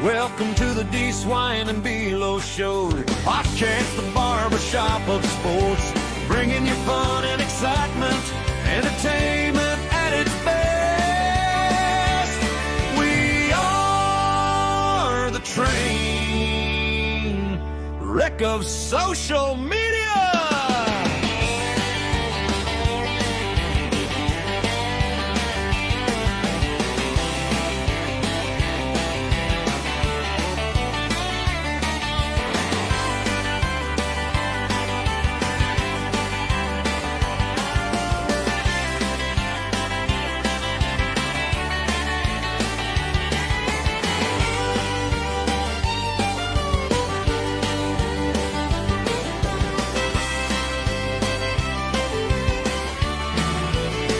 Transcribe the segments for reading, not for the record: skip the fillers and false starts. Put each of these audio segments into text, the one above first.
Welcome to the D-Swane and Below Show. Podcast the Barber Shop of Sports. Bringing you fun and excitement. Entertainment at its best. We are the train wreck of social media.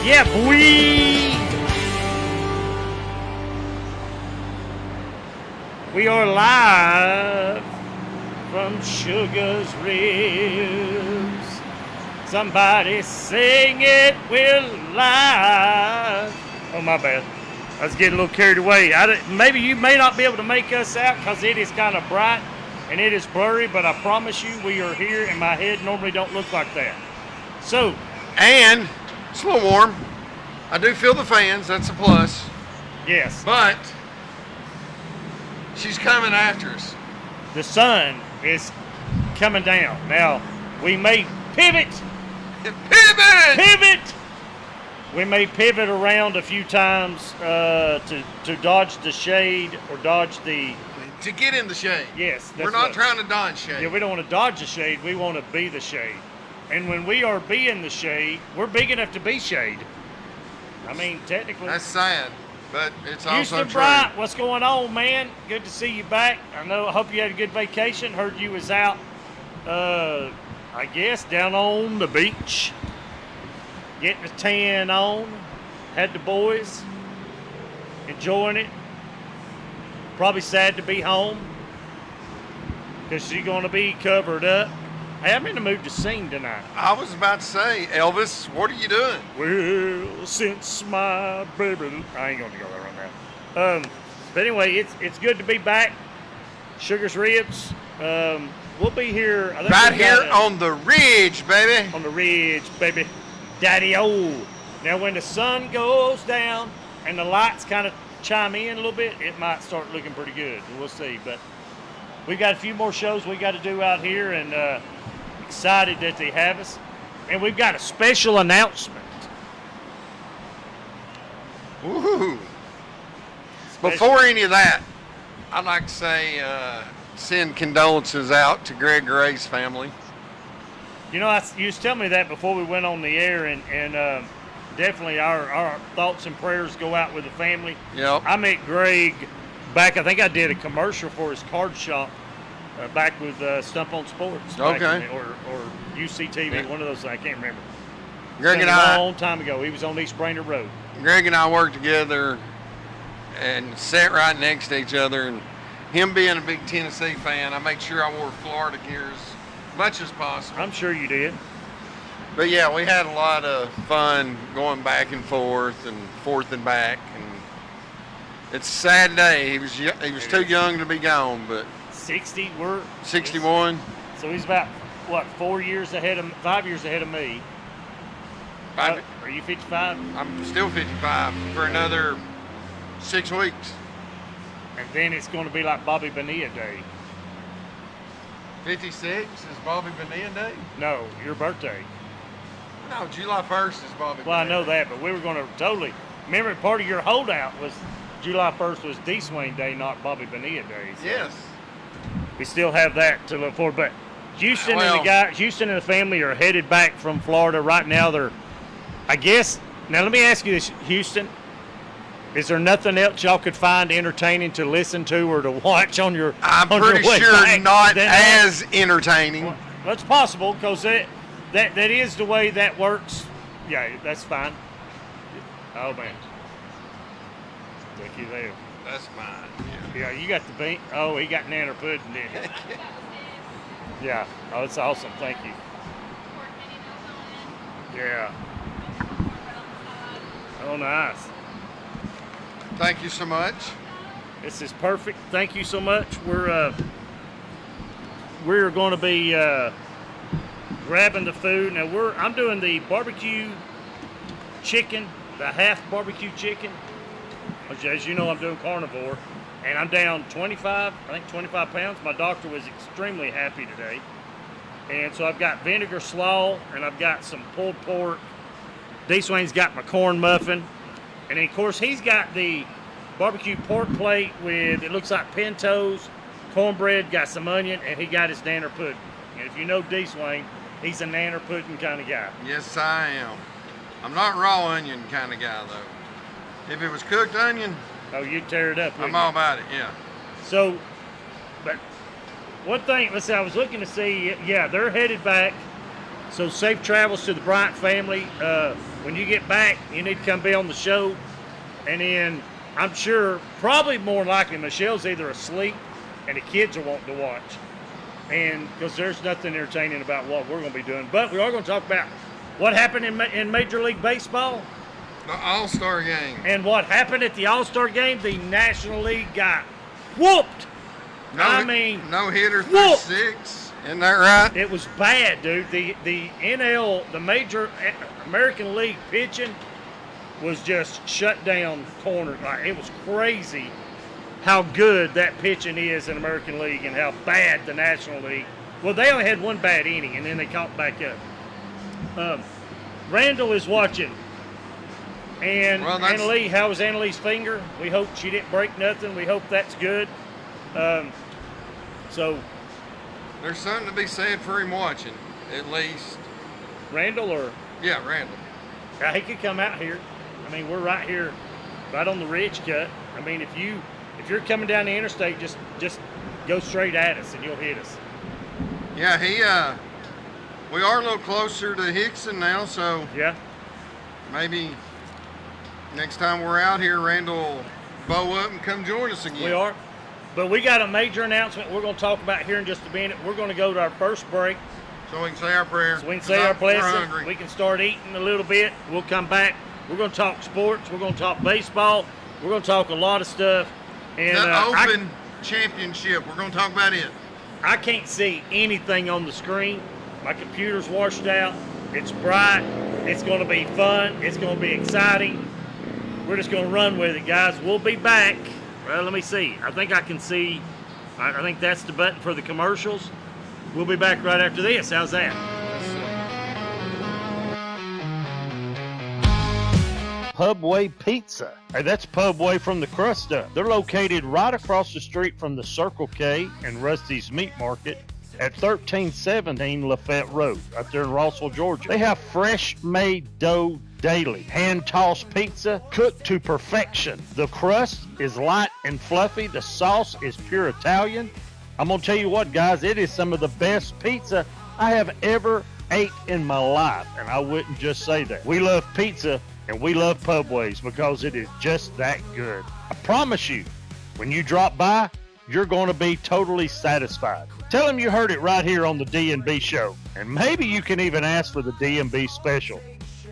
Yeah, boy! We are live from Sugar's Ribs. Somebody sing it, we're live. Oh, my bad. I was getting a little carried away. Maybe you may not be able to make us out because it is kind of bright and it is blurry, but I promise you we are here, and my head normally don't look like that. So, and it's a little warm. I do feel the fans. That's a plus. Yes. But she's coming after us. The sun is coming down. Now, we may pivot. Pivot! We may pivot around a few times to dodge the shade or dodge the... To get in the shade. Yes. We're not trying to dodge shade. Yeah, we don't want to dodge the shade. We want to be the shade. And when we are being the shade, we're big enough to be shade. I mean, technically. That's sad, but it's also Houston true. Bright, what's going on, man? Good to see you back. I hope you had a good vacation. Heard you was out, I guess, down on the beach, getting a tan on. Had the boys, enjoying it. Probably sad to be home because she's going to be covered up. Hey, I'm in the mood to sing tonight. I was about to say, Elvis, what are you doing? Well, since my baby... I ain't going to go there right now. But anyway, it's good to be back. Sugar's Ribs. We'll be here... Right here on the ridge, baby. On the ridge, baby. Daddy-o. Now, when the sun goes down and the lights kind of chime in a little bit, it might start looking pretty good. We'll see. But we've got a few more shows we got to do out here, and... excited that they have us, and we've got a special announcement. Woohoo! Before any of that, I'd like to say send condolences out to Greg Gray's family. You know, you was telling me that before we went on the air, and definitely our thoughts and prayers go out with the family. Yep. I met Greg back. I think I did a commercial for his card shop. Back with Stump on Sports. Okay. Or UCTV, yeah. One of those, I can't remember. Greg and I, a long time ago. He was on East Brainerd Road. Greg and I worked together and sat right next to each other. And him being a big Tennessee fan, I made sure I wore Florida gear as much as possible. I'm sure you did. But yeah, we had a lot of fun going back and forth and back. And it's a sad day. He was too young to be gone, but. 60, we're 61. So he's about 5 years ahead of me. Are you 55? I'm still 55 for another 6 weeks. And then it's going to be like Bobby Bonilla Day. 56 is Bobby Bonilla Day? No, your birthday. No, July 1st is Bobby Well, Bonilla. I know that, but we were going to totally. Remember, part of your holdout was July 1st was D-Swane Day, not Bobby Bonilla Day. So. Yes. We still have that to look forward. But Houston and the family are headed back from Florida right now. They're, I guess. Now let me ask you this, Houston: is there nothing else y'all could find entertaining to listen to or to watch on your? I'm on pretty your way sure back? not as entertaining. Well, that's possible because that is the way that works. Yeah, that's fine. Oh man, take you there. That's mine. Yeah, you got the bean. Oh, he got nanner pudding, didn't he? Yeah. Oh, it's awesome. Thank you. Yeah. Oh, nice. Thank you so much. This is perfect. Thank you so much. We're going to be grabbing the food. Now I'm doing the barbecue chicken, the half barbecue chicken. As you know, I'm doing carnivore, and I'm down 25 pounds. My doctor was extremely happy today. And so I've got vinegar slaw, and I've got some pulled pork. D-Swane's got my corn muffin. And then, of course, he's got the barbecue pork plate with, it looks like pintos, cornbread, got some onion, and he got his nanner pudding. And if you know D-Swane, he's a nanner pudding kind of guy. Yes, I am. I'm not raw onion kind of guy, though. If it was cooked onion, Oh, you'd tear it up. I'm all about it, yeah. So, but one thing, let's see, I was looking to see, yeah, they're headed back. So safe travels to the Bryant family. When you get back, you need to come be on the show. And then I'm sure, probably more likely, Michelle's either asleep and the kids are wanting to watch. And because there's nothing entertaining about what we're going to be doing. But we are going to talk about what happened in Major League Baseball. The All-Star game. And what happened at the All-Star game. The National League got whooped. No hitter through whooped. 6. Isn't that right? It was bad, dude. The NL, the Major American League pitching was just shut down corner. Like, it was crazy how good that pitching is in American League and how bad the National League. Well, they only had one bad inning, and then they caught back up. Randall is watching. And Annalee, how was Annalee's finger? We hope she didn't break nothing. We hope that's good. So there's something to be said for him watching, at least. Randall or? Yeah, Randall. Yeah, he could come out here. I mean, we're right here, right on the ridge cut. I mean, if you're coming down the interstate, just go straight at us and you'll hit us. Yeah, we are a little closer to Hickson now, so yeah, maybe next time we're out here, Randall will bow up and come join us again. We are. But we got a major announcement we're going to talk about here in just a minute. We're going to go to our first break. So we can say our prayer. So we can say our blessing. Hungry. We can start eating a little bit. We'll come back. We're going to talk sports. We're going to talk baseball. We're going to talk a lot of stuff. And the Open Championship. We're going to talk about it. I can't see anything on the screen. My computer's washed out. It's bright. It's going to be fun. It's going to be exciting. We're just going to run with it, guys. We'll be back. Well, let me see. I think I can see. I think that's the button for the commercials. We'll be back right after this. How's that? Pubway Pizza. Hey, that's Pubway from the crust up. They're located right across the street from the Circle K and Rusty's Meat Market at 1317 Lafette Road, right there in Rossville, Georgia. They have fresh-made dough daily. Hand-tossed pizza cooked to perfection. The crust is light and fluffy. The sauce is pure Italian. I'm going to tell you what, guys, it is some of the best pizza I have ever ate in my life, and I wouldn't just say that. We love pizza, and we love Pubways because it is just that good. I promise you, when you drop by, you're going to be totally satisfied. Tell them you heard it right here on the D&B show, and maybe you can even ask for the D&B special.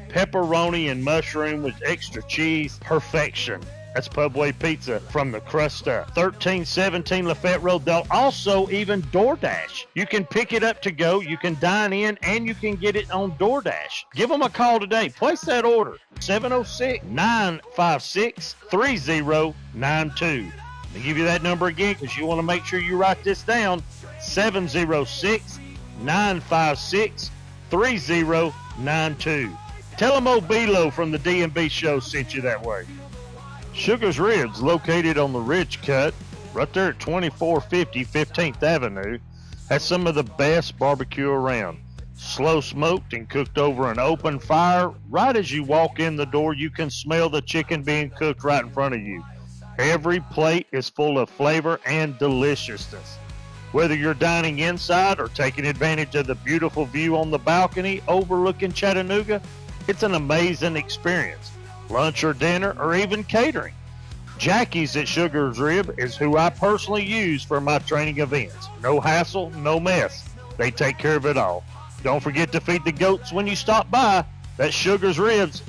Pepperoni and mushroom with extra cheese, perfection. That's Pubway Pizza from the crust up. 1317 Lafette Road. They'll also even DoorDash. You can pick it up to go, you can dine in, and you can get it on DoorDash. Give them a call today. Place that order. 706-956-3092. I'll give you that number again because you want to make sure you write this down. 706-956-3092. Tell them Obilo from the D&B show sent you that way. Sugar's Ribs, located on the Ridge Cut, right there at 2450 15th Avenue, has some of the best barbecue around. Slow smoked and cooked over an open fire. Right as you walk in the door, you can smell the chicken being cooked right in front of you. Every plate is full of flavor and deliciousness. Whether you're dining inside or taking advantage of the beautiful view on the balcony overlooking Chattanooga, it's an amazing experience. Lunch or dinner or even catering. Jackie's at Sugar's Rib is who I personally use for my training events. No hassle, no mess. They take care of it all. Don't forget to feed the goats when you stop by. That's Sugar's Ribs,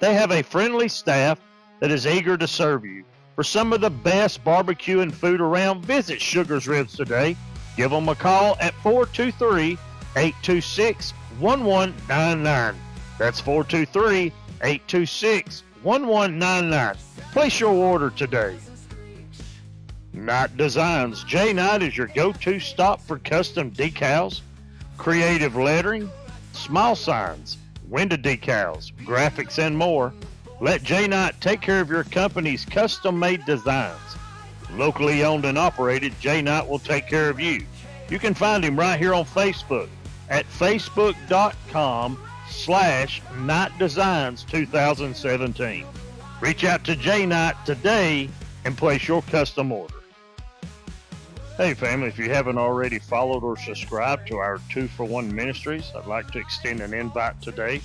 They have a friendly staff that is eager to serve you. For some of the best barbecue and food around, visit Sugar's Ribs today. Give them a call at 423-826-1199. That's 423-826-1199. Place your order today. Knight Designs. J Knight is your go-to stop for custom decals, creative lettering, small signs, window decals, graphics, and more. Let J Knight take care of your company's custom-made designs. Locally owned and operated, J Knight will take care of you. You can find him right here on Facebook at facebook.com/KnightDesigns2017. Reach out to J Knight today and place your custom order. Hey family, if you haven't already followed or subscribed to our 2-for-1 ministries, I'd like to extend an invite today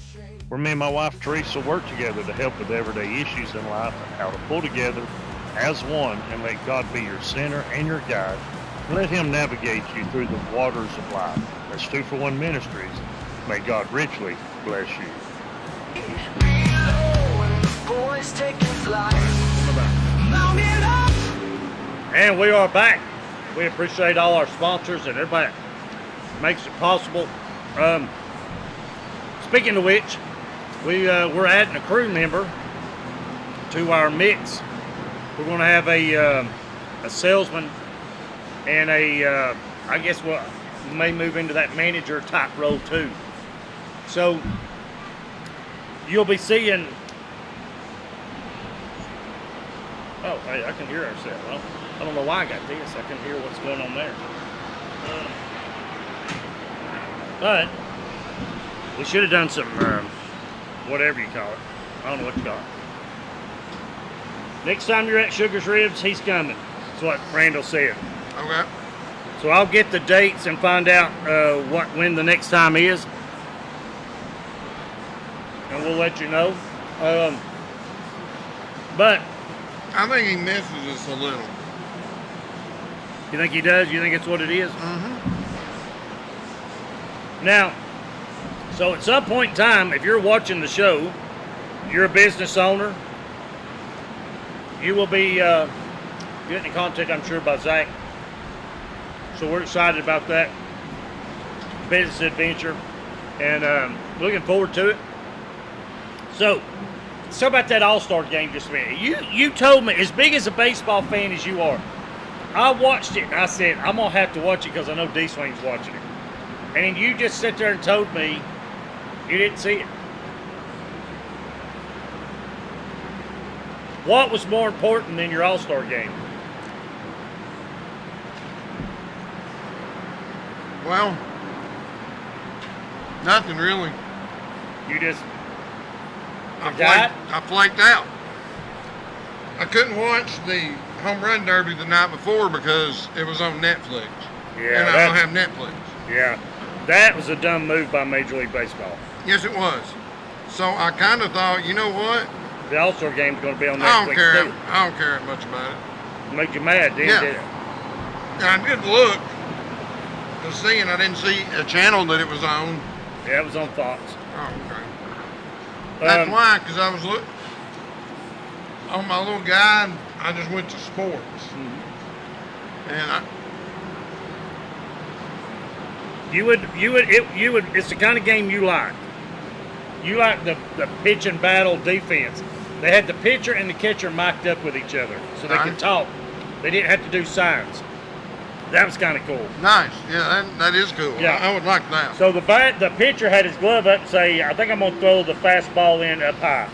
where me and my wife Teresa work together to help with everyday issues in life and how to pull together as one and let God be your center and your guide. Let him navigate you through the waters of life. That's 2-for-1 ministries. May God richly bless you. And we are back. We appreciate all our sponsors and everybody that makes it possible. Speaking of which, we're adding a crew member to our mix. We're going to have a salesman and I guess we may move into that manager type role too. So you'll be seeing. Oh, hey, I can hear ourselves. Well, I don't know why I got this. I can hear what's going on there. But we should have done some, whatever you call it. I don't know what you call it. Next time you're at Sugar's Ribs, he's coming. That's what Randall said. Okay. So I'll get the dates and find out when the next time is. And we'll let you know. But I think he misses us a little. you think he does? You think it's what it is? Mm-hmm. Now, so at some point in time, if you're watching the show, you're a business owner, you will be getting in contact, I'm sure, by Zach. So we're excited about that business adventure and looking forward to it. So, let's talk about that All-Star game just a minute. You told me, as big as a baseball fan as you are, I watched it and I said, I'm going to have to watch it because I know D-Swane's watching it. And then you just sit there and told me you didn't see it. What was more important than your All-Star game? Well, nothing really. You just I forgot? flaked out. I couldn't watch the Home Run Derby the night before because it was on Netflix. Yeah, and I don't have Netflix. Yeah, that was a dumb move by Major League Baseball. Yes, it was. So I kind of thought, you know what? The All-Star game's going to be on Netflix I don't care. too. I don't care much about it. Make you mad, didn't Yeah. it? And I did look to see, and I didn't see a channel that it was on. Yeah, it was on Fox. Oh, okay. That's Um, why, because I was looking on my little guide. I just went to sports, and it's the kind of game you like. You like the pitch and battle defense. They had the pitcher and the catcher mic'd up with each other so they could talk. They didn't have to do signs. That was kind of cool. nice. Yeah, that is cool. Yeah. I would like that. So the pitcher had his glove up and say, I think I'm going to throw the fastball in up high.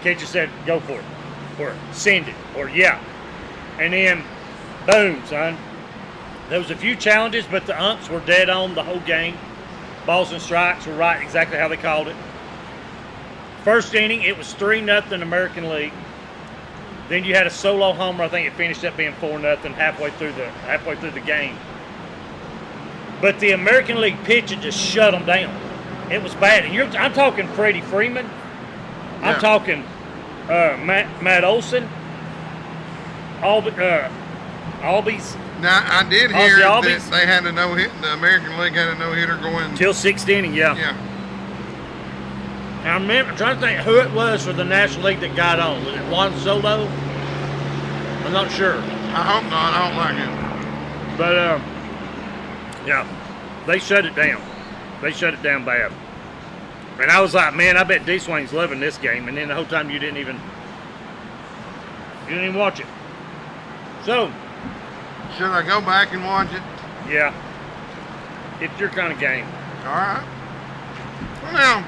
Catcher said, go for it. Or send it. Or yeah. And then, boom, son. There was a few challenges, but the umps were dead on the whole game. Balls and strikes were right exactly how they called it. First inning, it was 3-0 American League. Then you had a solo homer. I think it finished up being 4-0 halfway through the game. But the American League pitcher just shut them down. It was bad. And I'm talking Freddie Freeman. I'm talking Matt Olson. Albies. Now I did hear that Albies. they had a no hit. The American League had a no hitter going Till 6th inning, yeah. Yeah. I remember, I'm trying to think who it was for the National League that got on. Was it Juan Soto? I'm not sure. I hope not. I don't like it. But, yeah, they shut it down. They shut it down bad. And I was like, man, I bet D-Swane's loving this game. And then the whole time you didn't even watch it. So, Should I go back and watch it? yeah, it's your kind of game. All right. Well, now,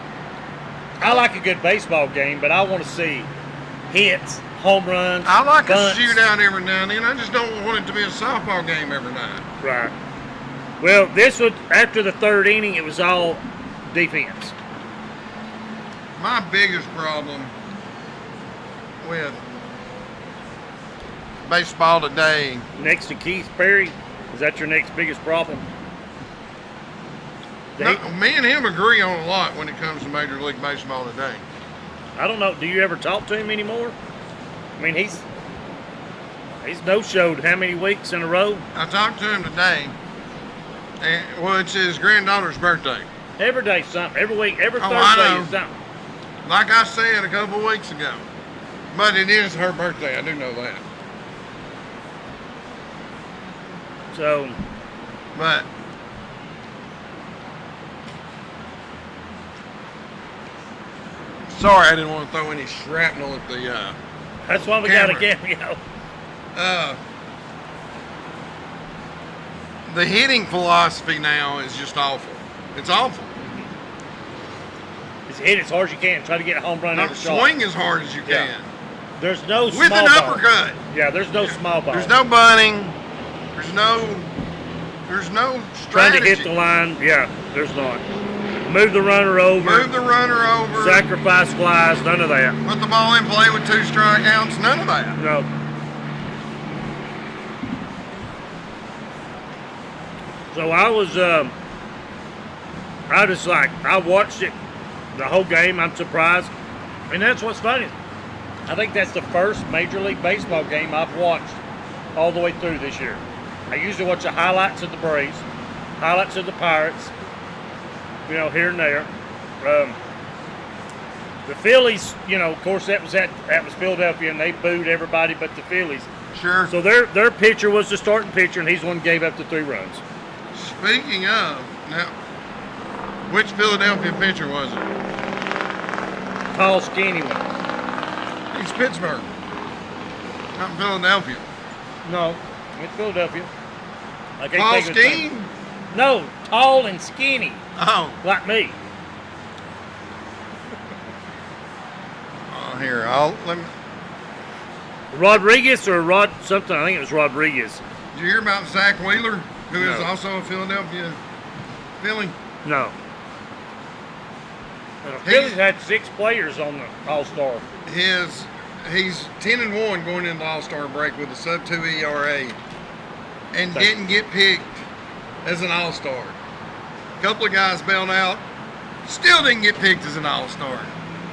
I like a good baseball game, but I want to see hits, home runs. I like bunts. a shootout every now and then. I just don't want it to be a softball game every night. Right. Well, this was after the third inning. It was all defense. My biggest problem with baseball today, Next to Keith Perry, is that your next biggest problem? no, me and him agree on a lot when it comes to Major League Baseball today. I don't know. Do you ever talk to him anymore? I mean, he's no-showed how many weeks in a row? I talked to him today, and well, it's his granddaughter's birthday. Every day something. Every week, every Oh, I Thursday know. is something. Like I said a couple of weeks ago. But it is her birthday, I do know that. So, But sorry, I didn't want to throw any shrapnel at the that's why we got a Camera. cameo. The hitting philosophy now is just awful. It's awful. Just hit as hard as you can. Try to get a home run Now, every shot. swing as hard as you Yeah. can. There's no With small an ball. uppercut. Yeah, there's no small ball. There's no bunting. There's no Trying strategy. to hit the line. Yeah, there's not. Move the runner over. Move the runner over. Sacrifice flies. None of that. Put the ball in play with 2 strikeouts. None of that. No. So I was, I watched it the whole game. I'm surprised. And that's what's funny. I think that's the first Major League Baseball game I've watched all the way through this year. I usually watch the highlights of the Braves, highlights of the Pirates, here and there. The Phillies, of course, that was Philadelphia, and they booed everybody but the Phillies. Sure. So their pitcher was the starting pitcher, and he's the one who gave up the 3 runs. Speaking of, now, which Philadelphia pitcher was it? Tall, skinny one. He's Pittsburgh. Not Philadelphia. No, it's Philadelphia. I can't Paul think of his name. Skeen? No, tall and skinny, Oh. like me. Here, let me. Rodriguez or Rod something. I think it was Rodriguez. Did you hear about Zach Wheeler, who is No. also a Philadelphia Philly? No. The Phillies had 6 players on the All-Star. He's 10-1 going into the All-Star break with a sub-2 ERA, and didn't get picked as an All-Star. A couple of guys bailed out, still didn't get picked as an All-Star.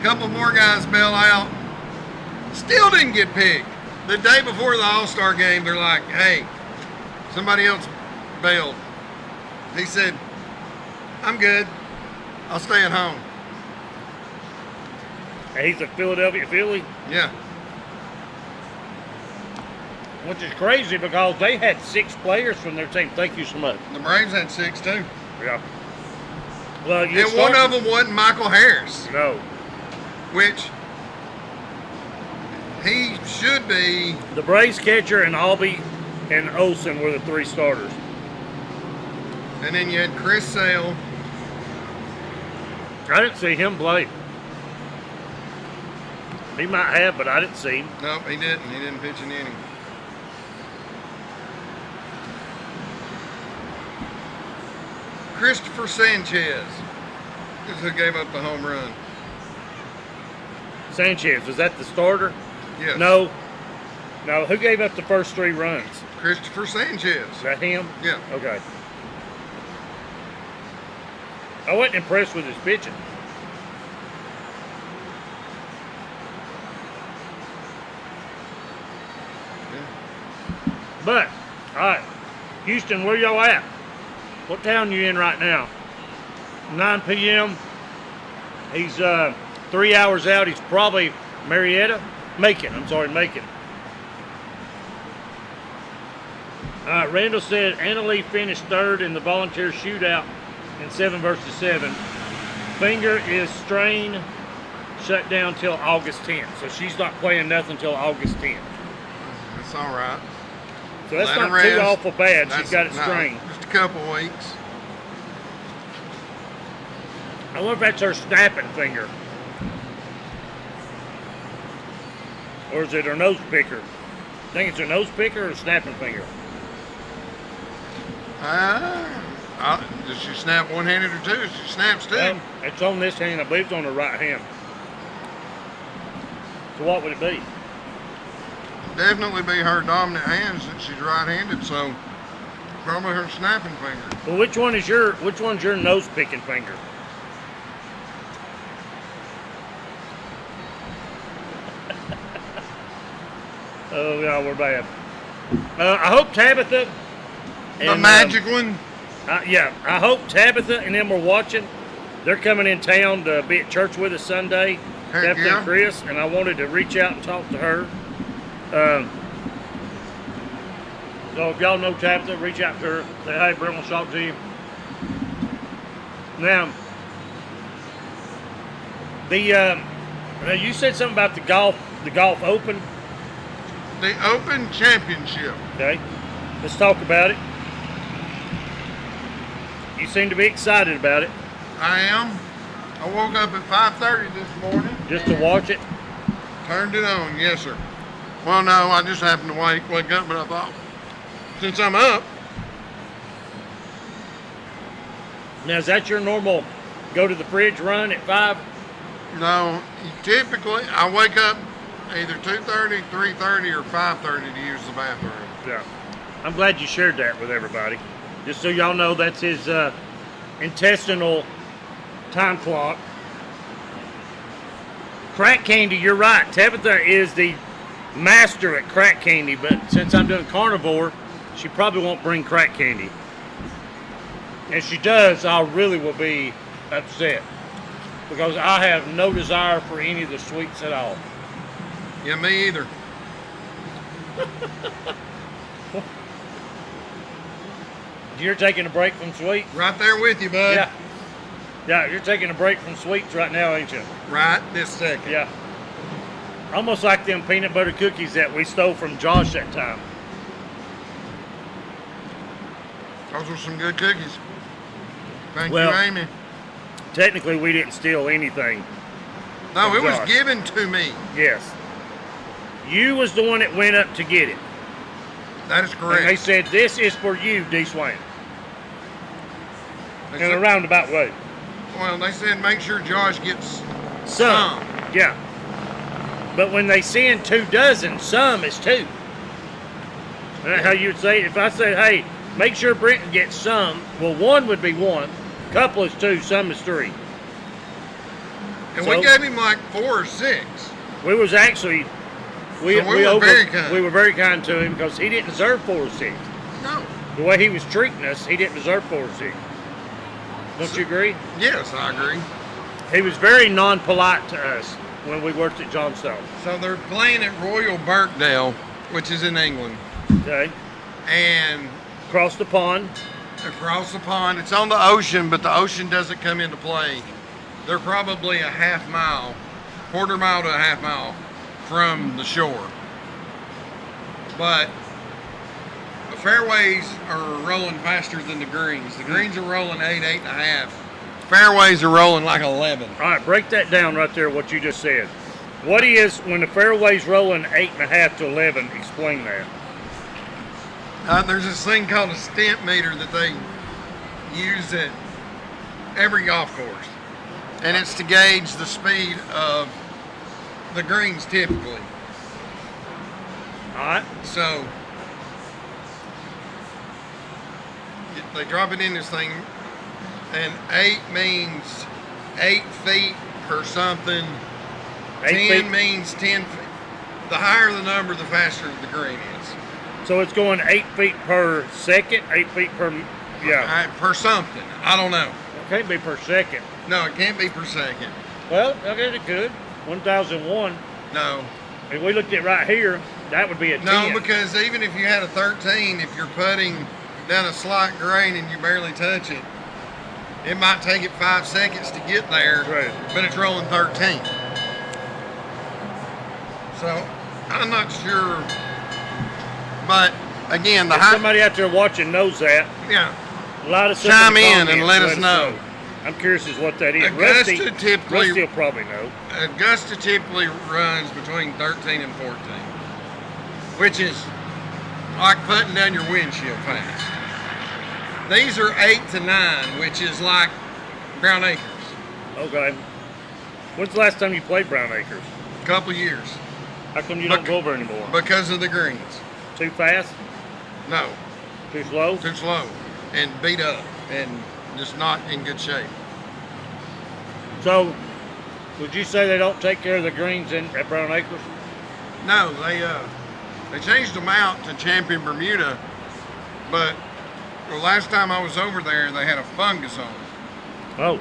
A couple more guys bailed out, still didn't get picked. The day before the All-Star game, they're like, "Hey, somebody else bailed." He said, "I'm good. I'll stay at home." And he's a Philadelphia Philly, Yeah. which is crazy because they had 6 players from their team. Thank you so much. The Braves had 6 too. Yeah. Well, And one of them wasn't Michael Harris, No. which he should be. The Braves catcher and Albee and Olsen were the 3 starters. And then you had Chris Sale. I didn't see him play. He might have, but I didn't see him. Nope, he didn't. He didn't pitch an inning. Christopher Sanchez is who gave up the home run. Sanchez, was that the starter? Yes. No. No, who gave up the first 3 runs? Christopher Sanchez. Is that him? Yeah. Okay. I wasn't impressed with his pitching. But, all right, Houston, where y'all at? What town you in right now? 9 p.m. He's 3 hours out, he's probably Macon. Randall said Annalee finished third in the volunteer shootout in 7 versus 7. Finger is strained, shut down till August 10th. So she's not playing nothing until August 10th. That's all right. So that's Let her not too rest. awful bad. That's- She's got it no, strained. just a couple weeks. I wonder if that's her snapping finger. Or is it her nose picker? I think it's her nose picker or snapping finger. Does she snap one-handed or two? She snaps two. It's on this hand. I believe it's on the right hand. So what would it be? Definitely be her dominant hand since she's right-handed, so probably her snapping finger. Well, which one's your nose picking finger? Oh yeah, we're bad. I hope Tabitha. The magic one. Yeah, I hope Tabitha and them are watching. They're coming in town to be at church with us Sunday. Heck Tabitha yeah. and Chris, and I wanted to reach out and talk to her. So if y'all know Tabitha, reach out to her. Say, hey, Brent wants to talk to you. Now, now you said something about the golf open. The Open Championship. Okay, let's talk about it. You seem to be excited about it. I am. I woke up at 5:30 this morning. Just to watch it. Turned it on, yes sir. Well, no, I just happened to wake up, but I thought, since I'm up, Now, is that your normal go to the fridge run at 5? no, typically I wake up either 2:30, 3:30, or 5:30 to use the bathroom. Yeah. I'm glad you shared that with everybody. Just so y'all know, that's his intestinal time clock. Crack candy, you're right. Tabitha is the master at crack candy, but since I'm doing carnivore, she probably won't bring crack candy. If she does, I really will be upset because I have no desire for any of the sweets at all. Yeah, me either. You're taking a break from sweets? Right there with you, bud. Yeah. Yeah, you're taking a break from sweets right now, ain't you? Right this second. Yeah. Almost like them peanut butter cookies that we stole from Josh that time. Those were some good cookies. Thank Well, you, Amy. Technically, we didn't steal anything. No, from it was Josh. given to me. Yes. You was the one that went up to get it. That is And they correct. said, this is for you, D-Swane. They In a said- roundabout way. Well, they said make sure Josh gets Some. Yeah. But when they send 2 dozen, some is 2. Isn't that how you would say it? If I said, hey, make sure Brenton gets some, well, 1 would be 1, couple is 2, some is 3. And So- we gave him like 4 or 6. We was actually, we So we were very kind. We were very kind to him because he didn't deserve 4 or 6. No. The way he was treating us, he didn't deserve 4 or 6. Don't you agree? Yes, I agree. He was very non-polite to us when we worked at Johnstone. So they're playing at Royal Birkdale, which is in England. Okay, And across the pond. across the pond, it's on the ocean, but the ocean doesn't come into play. They're probably a half mile, quarter mile to a half mile from the shore. But the fairways are rolling faster than the greens. The greens are rolling 8, 8.5. Fairways are rolling like 11. All right, break that down right there. What you just said. What is when the fairway's rolling 8.5 to 11? Explain that. There's this thing called a stent meter that they use at every golf course. And it's to gauge the speed of the greens typically. All right. So they drop it in this thing, and 8 means 8 feet per something. 8 10 feet. means 10 feet. The higher the number, the faster the green is. So it's going 8 feet per second, 8 feet per, yeah. Per something. I don't know. It can't be per second. No, it can't be per second. Well, I guess it could. 1001. No. If we looked at right here, that would be a 10. No, because even if you had a 13, if you're putting down a slight grade and you barely touch it, it might take it 5 seconds to get there, Right. but it's rolling 13. So I'm not sure. But again, the If high. somebody out there watching knows that, Yeah. a lot of stuff Chime the in and comments, let us know. I'm curious as what that is. Augusta Rusty, typically- Rusty will probably know. Augusta typically runs between 13 and 14, which is like putting down your windshield fast. These are 8 to 9, which is like Brown Acres. Okay. When's the last time you played Brown Acres? Couple years How come you don't go over anymore? because of the greens. Too fast? No, Too slow? too slow and beat up and just not in good shape. So, would you say they don't take care of the greens at Brown Acres? No, they changed them out to Champion Bermuda, but the last time I was over there, they had a fungus on it. Oh.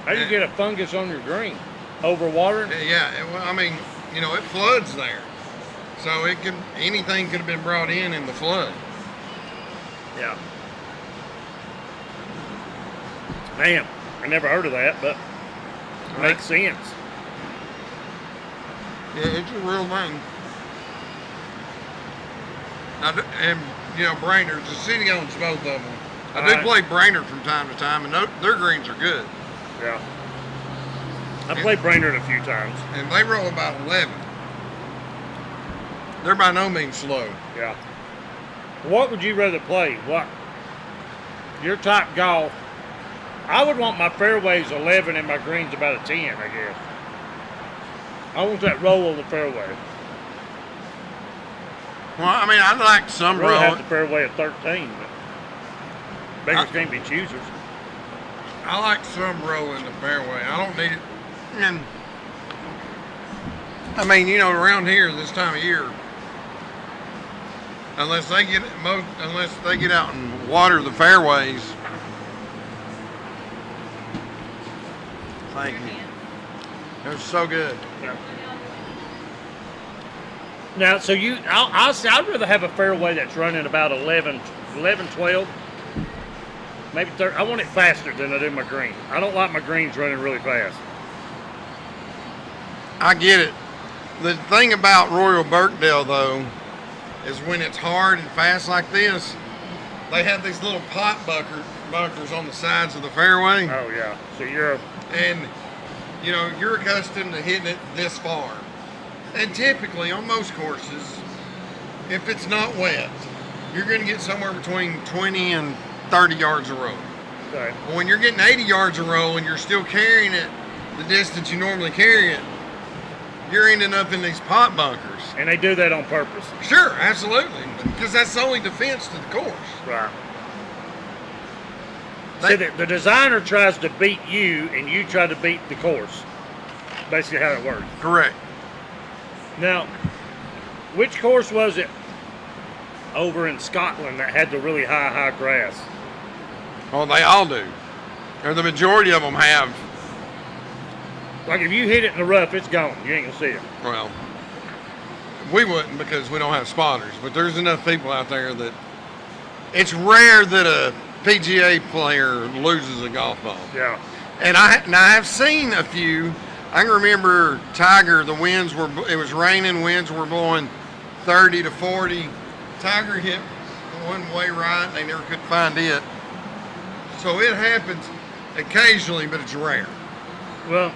How do you get a fungus on your green? Overwatered? Yeah, well, I mean, it floods there, so anything could have been brought in the flood. Yeah. Man, I never heard of that, but it makes sense. Yeah, it's a real thing. And Brainerd, the city owns both of them. I do play Brainerd from time to time, and their greens are good. Yeah. I played Brainerd a few times. And they roll about 11. They're by no means slow. Yeah. What would you rather play? What? Your type golf. I would want my fairways 11 and my greens about a 10, I guess. I want that roll on the fairway. Well, I mean, I like some I'd rather have roll. the fairway at 13, but beggars can't be choosers. I like some roll in the fairway. I don't need it. And I mean, around here this time of year, unless they get out and water the fairways. Thank you. It was so good. Yeah. Now, so I'd rather have a fairway that's running about 11, 12, maybe 30. I want it faster than I do my green. I don't like my greens running really fast. I get it. The thing about Royal Birkdale, though, is when it's hard and fast like this, they have these little pot bunkers on the sides of the fairway. Oh, yeah. So And, you're accustomed to hitting it this far. And typically, on most courses, if it's not wet, you're going to get somewhere between 20 and 30 yards a roll. okay. When you're getting 80 yards a roll and you're still carrying it the distance you normally carry it, you're ending up in these pot bunkers. And they do that on purpose. Sure, absolutely. Because that's the only defense to the course. Right. So the designer tries to beat you, and you try to beat the course. Basically how it works. Correct. Now, which course was it over in Scotland that had the really high grass? Well, they all do. Or the majority of them have. Like if you hit it in the rough, it's gone. You ain't gonna see it. Well, we wouldn't because we don't have spotters, but there's enough people out there that it's rare that a PGA player loses a golf ball. Yeah. And I've seen a few. I can remember Tiger, it was raining, winds were blowing 30 to 40. Tiger hit one way right, they never could find it. So it happens occasionally, but it's rare. Well,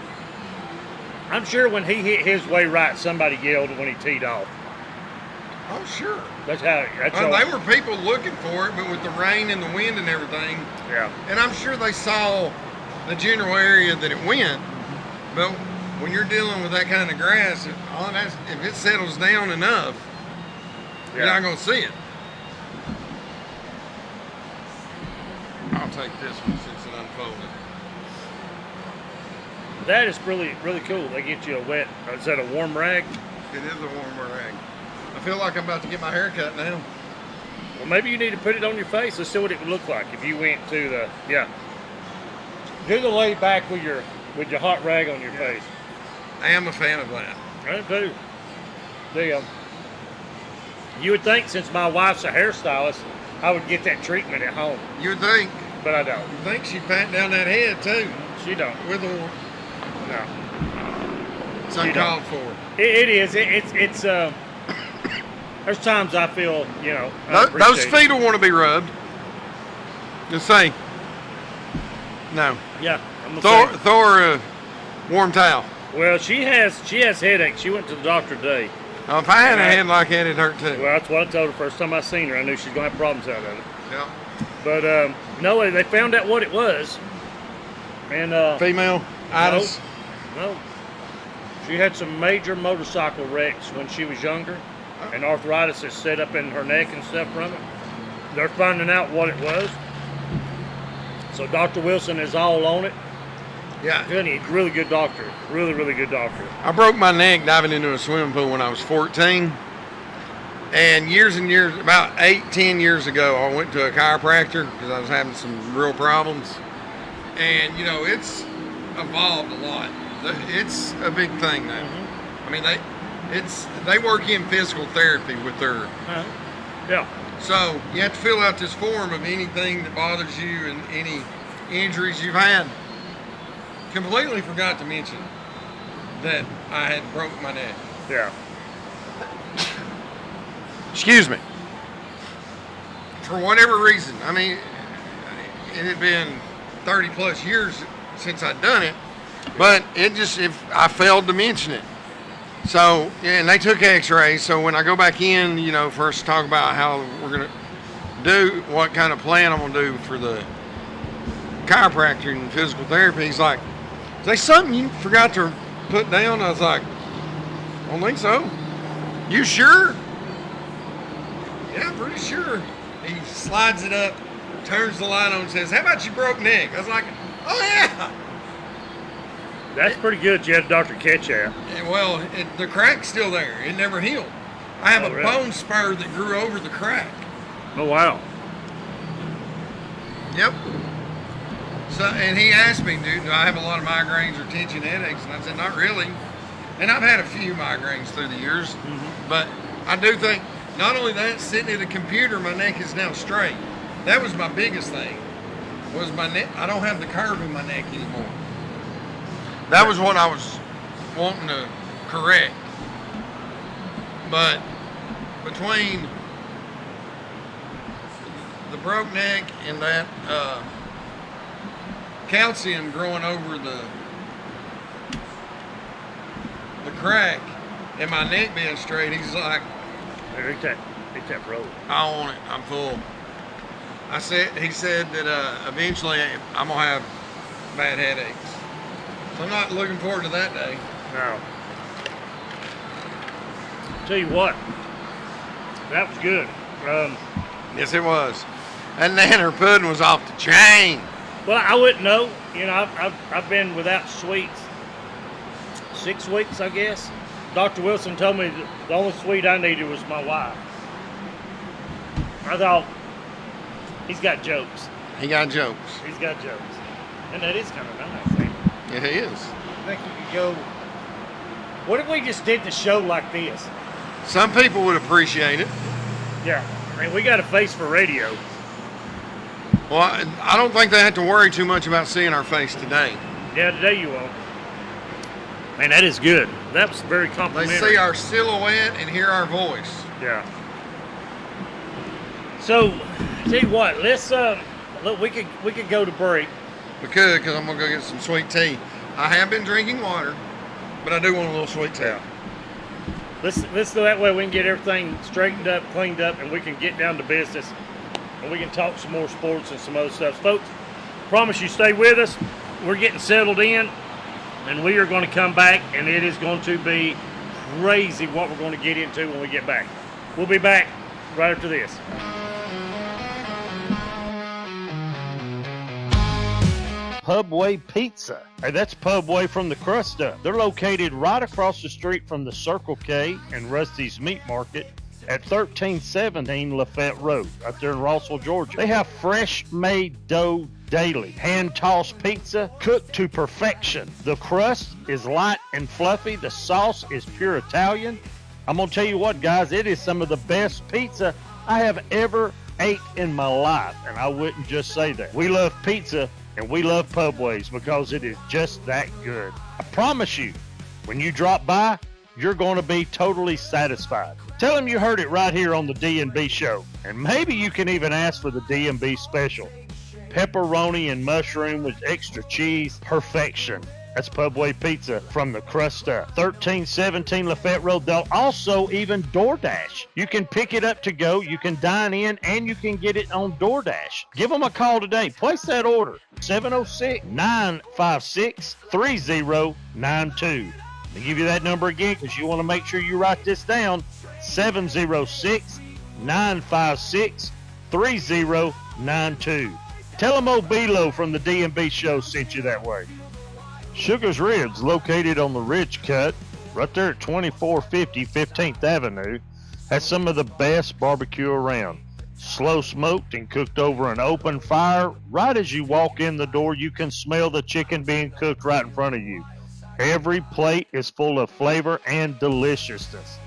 I'm sure when he hit his way right, somebody yelled when he teed off. Oh, sure. That's how. They were people looking for it, but with the rain and the wind and everything. Yeah. And I'm sure they saw the general area that it went. But when you're dealing with that kind of grass, if it settles down enough, you're not going to see it. I'll take this one since it unfolded. That is really, really cool. They get you is that a warm rag? It is a warm rag. I feel like I'm about to get my hair cut now. Well, maybe you need to put it on your face. Let's see what it would look like if you went to the, do the lay back with your with your hot rag on your face. I am a fan of that. I do. You would think since my wife's a hairstylist, I would get that treatment at home, You'd think. but I don't. You think she'd pat down that head too, She don't. with a No. it's You uncalled for. It is. It's there's times I feel, Those unappreciated. feet will want to be rubbed. Just say, no. Yeah. I'm gonna say- Throw her a warm towel. Well, she has headaches. She went to the doctor today. If I had a head like that, it'd hurt too. Well, that's what I told her first time I seen her. I knew she's gonna have problems out of it. Yeah. But no, they found out what it was, and Female itis. no, she had some major motorcycle wrecks when she was younger, and arthritis is set up in her neck and stuff from it. They're finding out what it was. So Dr. Wilson is all on it. Yeah. Good, he's a really good doctor. Really, really good doctor. I broke my neck diving into a swimming pool when I was 14. And years, about 8-10 years ago, I went to a chiropractor because I was having some real problems. And, it's evolved a lot. It's a big thing now. Mm-hmm. I mean, they work in physical therapy with their... Yeah. So you have to fill out this form of anything that bothers you and any injuries you've had. Completely forgot to mention that I had broke my neck. Yeah. Excuse me. For whatever reason, I mean, it had been 30 plus years since I'd done it, but if I failed to mention it. So, and they took x-rays, so when I go back in, for us to talk about how we're going to do, what kind of plan I'm going to do for the chiropractor and physical therapy, he's like, is there something you forgot to put down? I was like, I don't think so. You sure? Yeah, I'm pretty sure. He slides it up, turns the light on, and says, how about you broke neck? I was like, oh yeah. That's pretty good. You had a doctor catch that. And well, the crack's still there. It never healed. I have a really? bone spur that grew over the crack. Oh, wow. Yep. So, and he asked me, do I have a lot of migraines or tension headaches? And I said, not really. And I've had a few migraines through the years. But I do think, not only that, sitting at a computer, my neck is now straight. That was my biggest thing, was my neck. I don't have the curve in my neck anymore. That was what I was wanting to correct. But between the broke neck and that calcium growing over the crack and my neck being straight, he's like, Hey, take that roll. I want it. I'm full. He said that eventually I'm gonna have bad headaches. So I'm not looking forward to that day. No. Tell you what, that was good. Yes, it was. That nanner pudding was off the chain. Well, I wouldn't know. I've been without sweets 6 weeks, I guess. Dr. Wilson told me that the only sweet I needed was my wife. I thought, he's got jokes. He got jokes. He's got jokes. And that is kind of nice, ain't it? Yeah, he is. I think you could go, what if we just did the show like this? Some people would appreciate it. Yeah. I mean, we got a face for radio. Well, I don't think they have to worry too much about seeing our face today. Yeah, today you won't. Man, that is good. That was very They complimentary. see our silhouette and hear our voice. Yeah. So, tell you what, let's look. We could go to break. We could, because I'm gonna go get some sweet tea. I have been drinking water, but I do want a little sweet tea. Yeah. Let's do that way. We can get everything straightened up, cleaned up, and we can get down to business, and we can talk some more sports and some other stuff, folks. Promise you, stay with us. We're getting settled in, and we are going to come back, and it is going to be crazy what we're going to get into when we get back. We'll be back right after this. Pubway Pizza. Hey, that's Pubway from the crust up. They're located right across the street from the Circle K and Rusty's Meat Market at 1317 Lafayette Road, out there in Rossville, Georgia. They have fresh made dough daily. Hand-tossed pizza cooked to perfection. The crust is light and fluffy. The sauce is pure Italian. I'm going to tell you what, guys, it is some of the best pizza I have ever ate in my life, and I wouldn't just say that. We love pizza, and we love Pubways because it is just that good. I promise you, when you drop by, you're going to be totally satisfied. Tell them you heard it right here on the D&B show. And maybe you can even ask for the D&B special. Pepperoni and mushroom with extra cheese. Perfection. That's Pubway Pizza from the crust up. 1317 Lafayette Road. They'll also even DoorDash. You can pick it up to go, you can dine in, and you can get it on DoorDash. Give them a call today. Place that order. 706-956-3092. Let me give you that number again because you want to make sure you write this down. 706-956-3092. Tell them old B-Lo from the D&B show sent you that way. Sugar's Ribs, located on the Ridge Cut, right there at 2450 15th Avenue, has some of the best barbecue around. Slow smoked and cooked over an open fire. Right as you walk in the door, you can smell the chicken being cooked right in front of you. Every plate is full of flavor and deliciousness.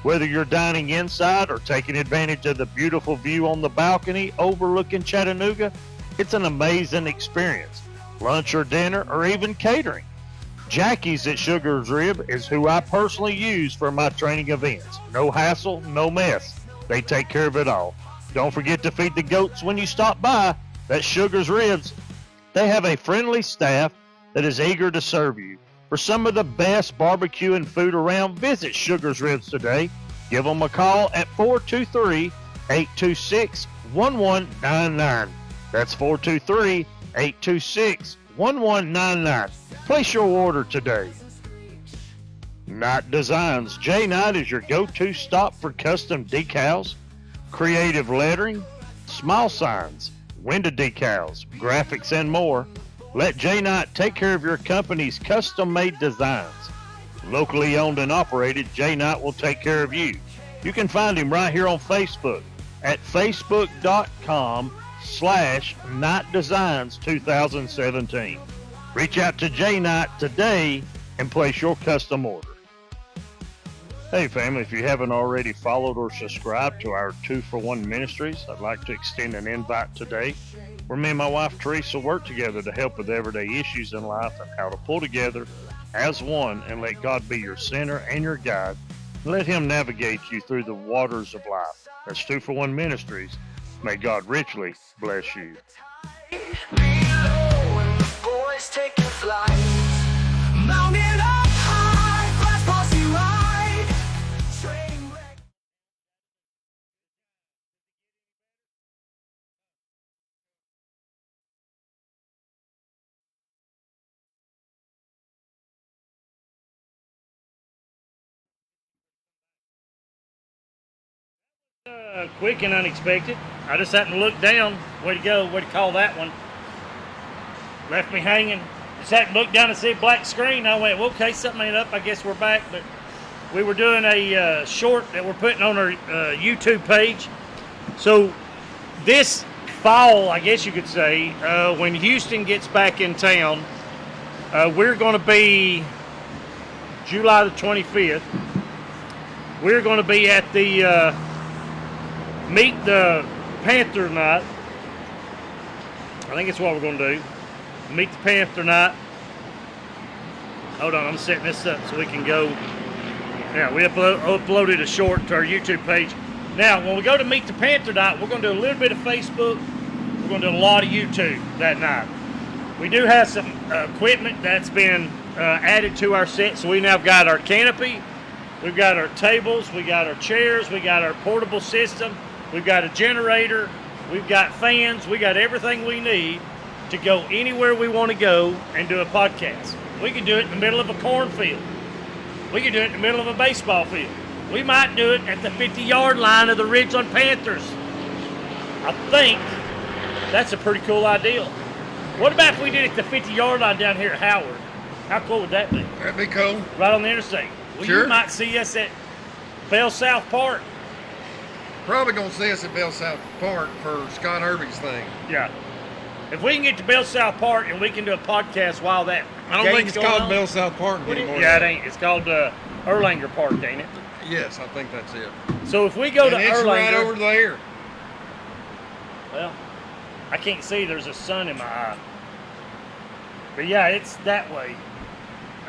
Whether you're dining inside or taking advantage of the beautiful view on the balcony overlooking Chattanooga, it's an amazing experience. Lunch or dinner or even catering. Jackie's at Sugar's Rib is who I personally use for my training events. No hassle, no mess. They take care of it all. Don't forget to feed the goats when you stop by. That's Sugar's Ribs. They have a friendly staff that is eager to serve you. For some of the best barbecue and food around, visit Sugar's Ribs today. Give them a call at 423-826-1199. That's 423-826-1199. Place your order today. Knight Designs. J Knight is your go-to stop for custom decals, creative lettering, small signs, window decals, graphics, and more. Let J Knight take care of your company's custom-made designs. Locally owned and operated, J Knight will take care of you. You can find him right here on Facebook at facebook.com/KnightDesigns2017. Reach out to J Knight today and place your custom order. Hey family, if you haven't already followed or subscribed to our 2-for-1 ministries, I'd like to extend an invite today where me and my wife Teresa work together to help with everyday issues in life and how to pull together as one and let God be your center and your guide. Let him navigate you through the waters of life. That's 2-for-1 Ministries. May God richly bless you. Quick and unexpected. I just happened to look down. Way to go. Way to call that one. Left me hanging. Just happened to look down and see a black screen. I went, well, okay, something ain't up. I guess we're back. But we were doing a short that we're putting on our YouTube page. So this fall, I guess you could say, when Houston gets back in town, we're going to be July the 25th. We're going to be at the Meet the Panther night. I think it's what we're going to do. Meet the Panther night. Hold on, I'm setting this up so we can go. Now, we uploaded a short to our YouTube page. Now, when we go to Meet the Panther night, we're going to do a little bit of Facebook. We're going to do a lot of YouTube that night. We do have some equipment that's been added to our set. So we now got our canopy. We've got our tables. We got our chairs. We got our portable system. We've got a generator, we've got fans, we got everything we need to go anywhere we want to go and do a podcast. We can do it in the middle of a cornfield. We can do it in the middle of a baseball field. We might do it at the 50-yard line of the Ridgeland Panthers. I think that's a pretty cool idea. What about if we did it at the 50-yard line down here at Howard? How cool would that be? That'd be cool. Right on the interstate. Well, sure. You might see us at Bell South Park. Probably gonna see us at Bell South Park for Scott Irby's thing. Yeah. If we can get to Bell South Park and we can do a podcast while that I don't think game's it's going called on. Bell South Park What anymore. yeah, it ain't. It's called Erlanger Park, ain't it? Yes, I think that's it. So if we go And to it's Erlanger, right over there. well, I can't see. There's a sun in my eye. But yeah, it's that way,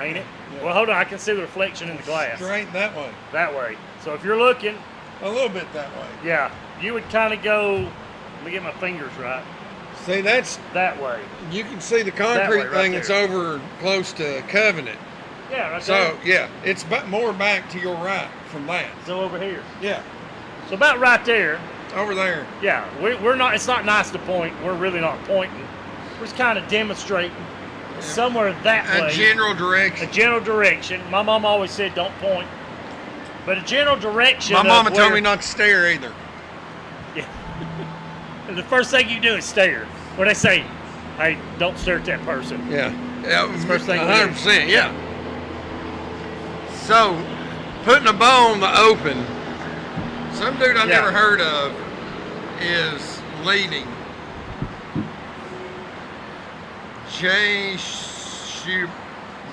ain't it? Yeah. Well, hold on. I can see the reflection in the glass. Straight that way. That way. So if you're looking, A little bit that way. yeah, you would kind of go. Let me get my fingers right. See, that's, That way. you can see the way, concrete right thing there. that's over close to Covenant. Yeah, right So, there. yeah, it's more back to your right from that. So over here. Yeah, So about right there. over there. Yeah, we're not. It's not nice to point. We're really not pointing. We're just kind of demonstrating somewhere that A way. general A direction. general direction. My mom always said don't point, but a general direction. My of mama told where- me not to stare either. Yeah. And the first thing you do is stare. When they say, "Hey, don't stare at that person." Yeah. Yeah, That's the first thing we do. 100%, yeah. So, putting a bow on the open, some dude I Yeah. never heard of is leading.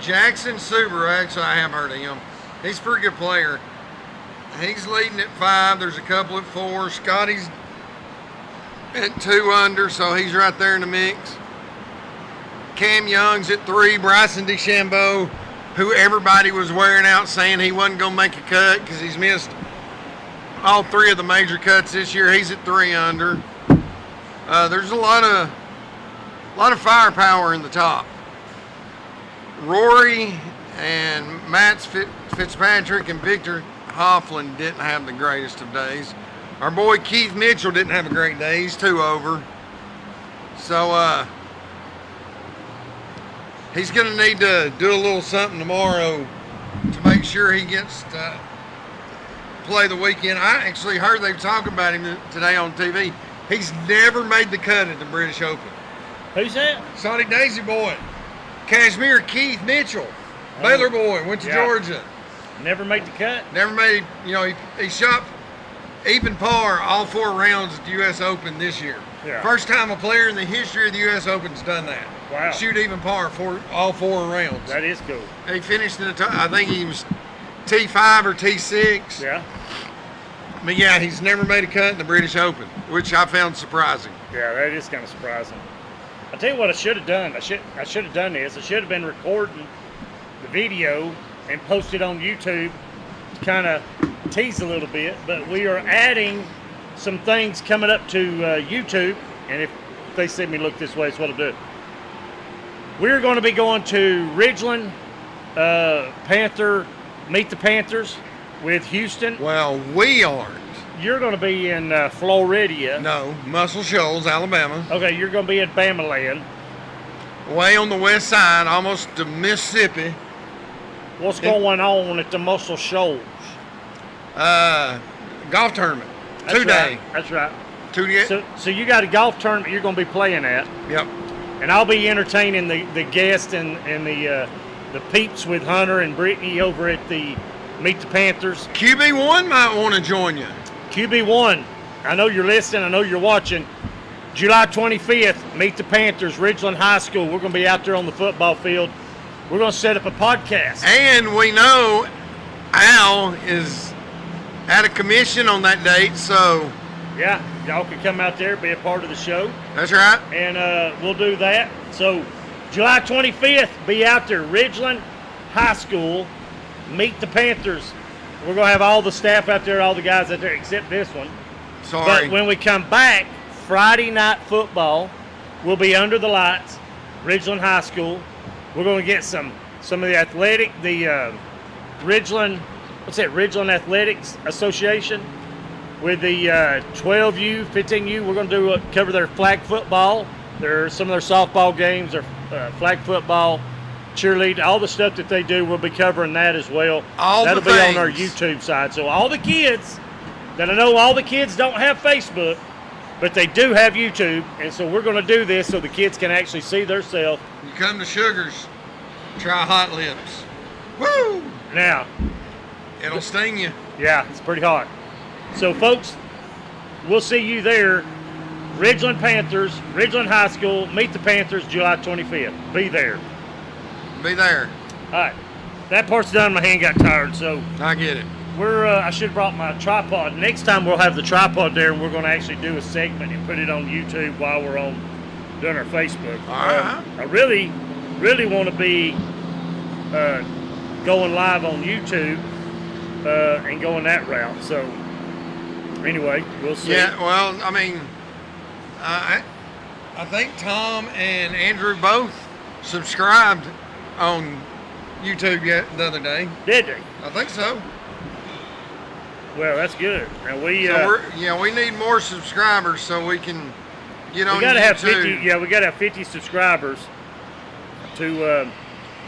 Jackson Subaru, actually I have heard of him. He's a pretty good player. He's leading at 5, there's a couple at 4. Scotty's at 2 under, so he's right there in the mix. Cam Young's at 3, Bryson DeChambeau, who everybody was wearing out saying he wasn't going to make a cut because he's missed all 3 of the major cuts this year. He's at 3 under. There's a lot of firepower in the top. Rory and Matt Fitzpatrick and Victor Hoffland didn't have the greatest of days. Our boy Keith Mitchell didn't have a great day. He's 2 over. So, he's going to need to do a little something tomorrow to make sure he gets to play the weekend. I actually heard they were talking about him today on TV. He's never made the cut at the British Open. Who's that? Sonny Daisy boy. Cashmere Keith Mitchell. Baylor boy. Went to Yeah. Georgia. Never make the cut. Never made, he shot even par all 4 rounds at the U.S. Open this year. Yeah. First time a player in the history of the U.S. Open's done that. Wow. Shoot even par for all 4 rounds. That is cool. He finished in the top, I think he was T5 or T6. Yeah. But yeah, he's never made a cut in the British Open, which I found surprising. Yeah, that is kind of surprising. I tell you what I should have done. I should have done this. I should have been recording the video and posted on YouTube to kind of tease a little bit. But we are adding some things coming up to YouTube, and if they see me look this way, it's what I'll do. We're going to be going to Ridgeland Panther Meet the Panthers with Houston. Well, we aren't. You're going to be in Florida. No, Muscle Shoals, Alabama. Okay, you're going to be at Bama Land. Way on the west side, almost to Mississippi. What's going on at the Muscle Shoals? Golf tournament. That's 2 day. right. That's right. 2 day. So you got a golf tournament you're going to be playing at, Yep. and I'll be entertaining the guests and the peeps with Hunter and Brittany over at the Meet the Panthers. QB1 might want to join you. QB1, I know you're listening. I know you're watching. July 25th, Meet the Panthers, Ridgeland High School. We're going to be out there on the football field. We're going to set up a podcast. And we know Al is at a commission on that date, so Yeah, y'all can come out there, be a part of the show, that's right. and we'll do that. So July 25th, be out there, Ridgeland High School, Meet the Panthers. We're going to have all the staff out there, all the guys out there, except this one. Sorry. But when we come back, Friday night football will be under the lights, Ridgeland High School. We're going to get some of the Ridgeland, Ridgeland Athletics Association with the 12U, 15U. We're going to cover their flag football, some of their softball games, their flag football, cheerleading, all the stuff that they do. We'll be covering that as well. That'll be on our YouTube side. So all the kids that I know, all the kids don't have Facebook, but they do have YouTube, and so we're going to do this so the kids can actually see themselves. You come to Sugars, try Hot Lips. Woo! Now, It'll sting you. yeah, it's pretty hot. So, folks, we'll see you there Ridgeland Panthers, Ridgeland High School, meet the Panthers July 25th. Be there. Be there. All right. That part's done. My hand got tired, so I get it. I should have brought my tripod. Next time we'll have the tripod there, and we're going to actually do a segment and put it on YouTube while we're doing our Facebook. All right. I really, really want to be going live on YouTube and going that route. So anyway, we'll see. Yeah, well, I mean, I think Tom and Andrew both subscribed on YouTube the other day. Did they? I think so. Well, that's good. And we we need more subscribers so we can get on we gotta have YouTube. 50. Yeah, we gotta have 50 subscribers to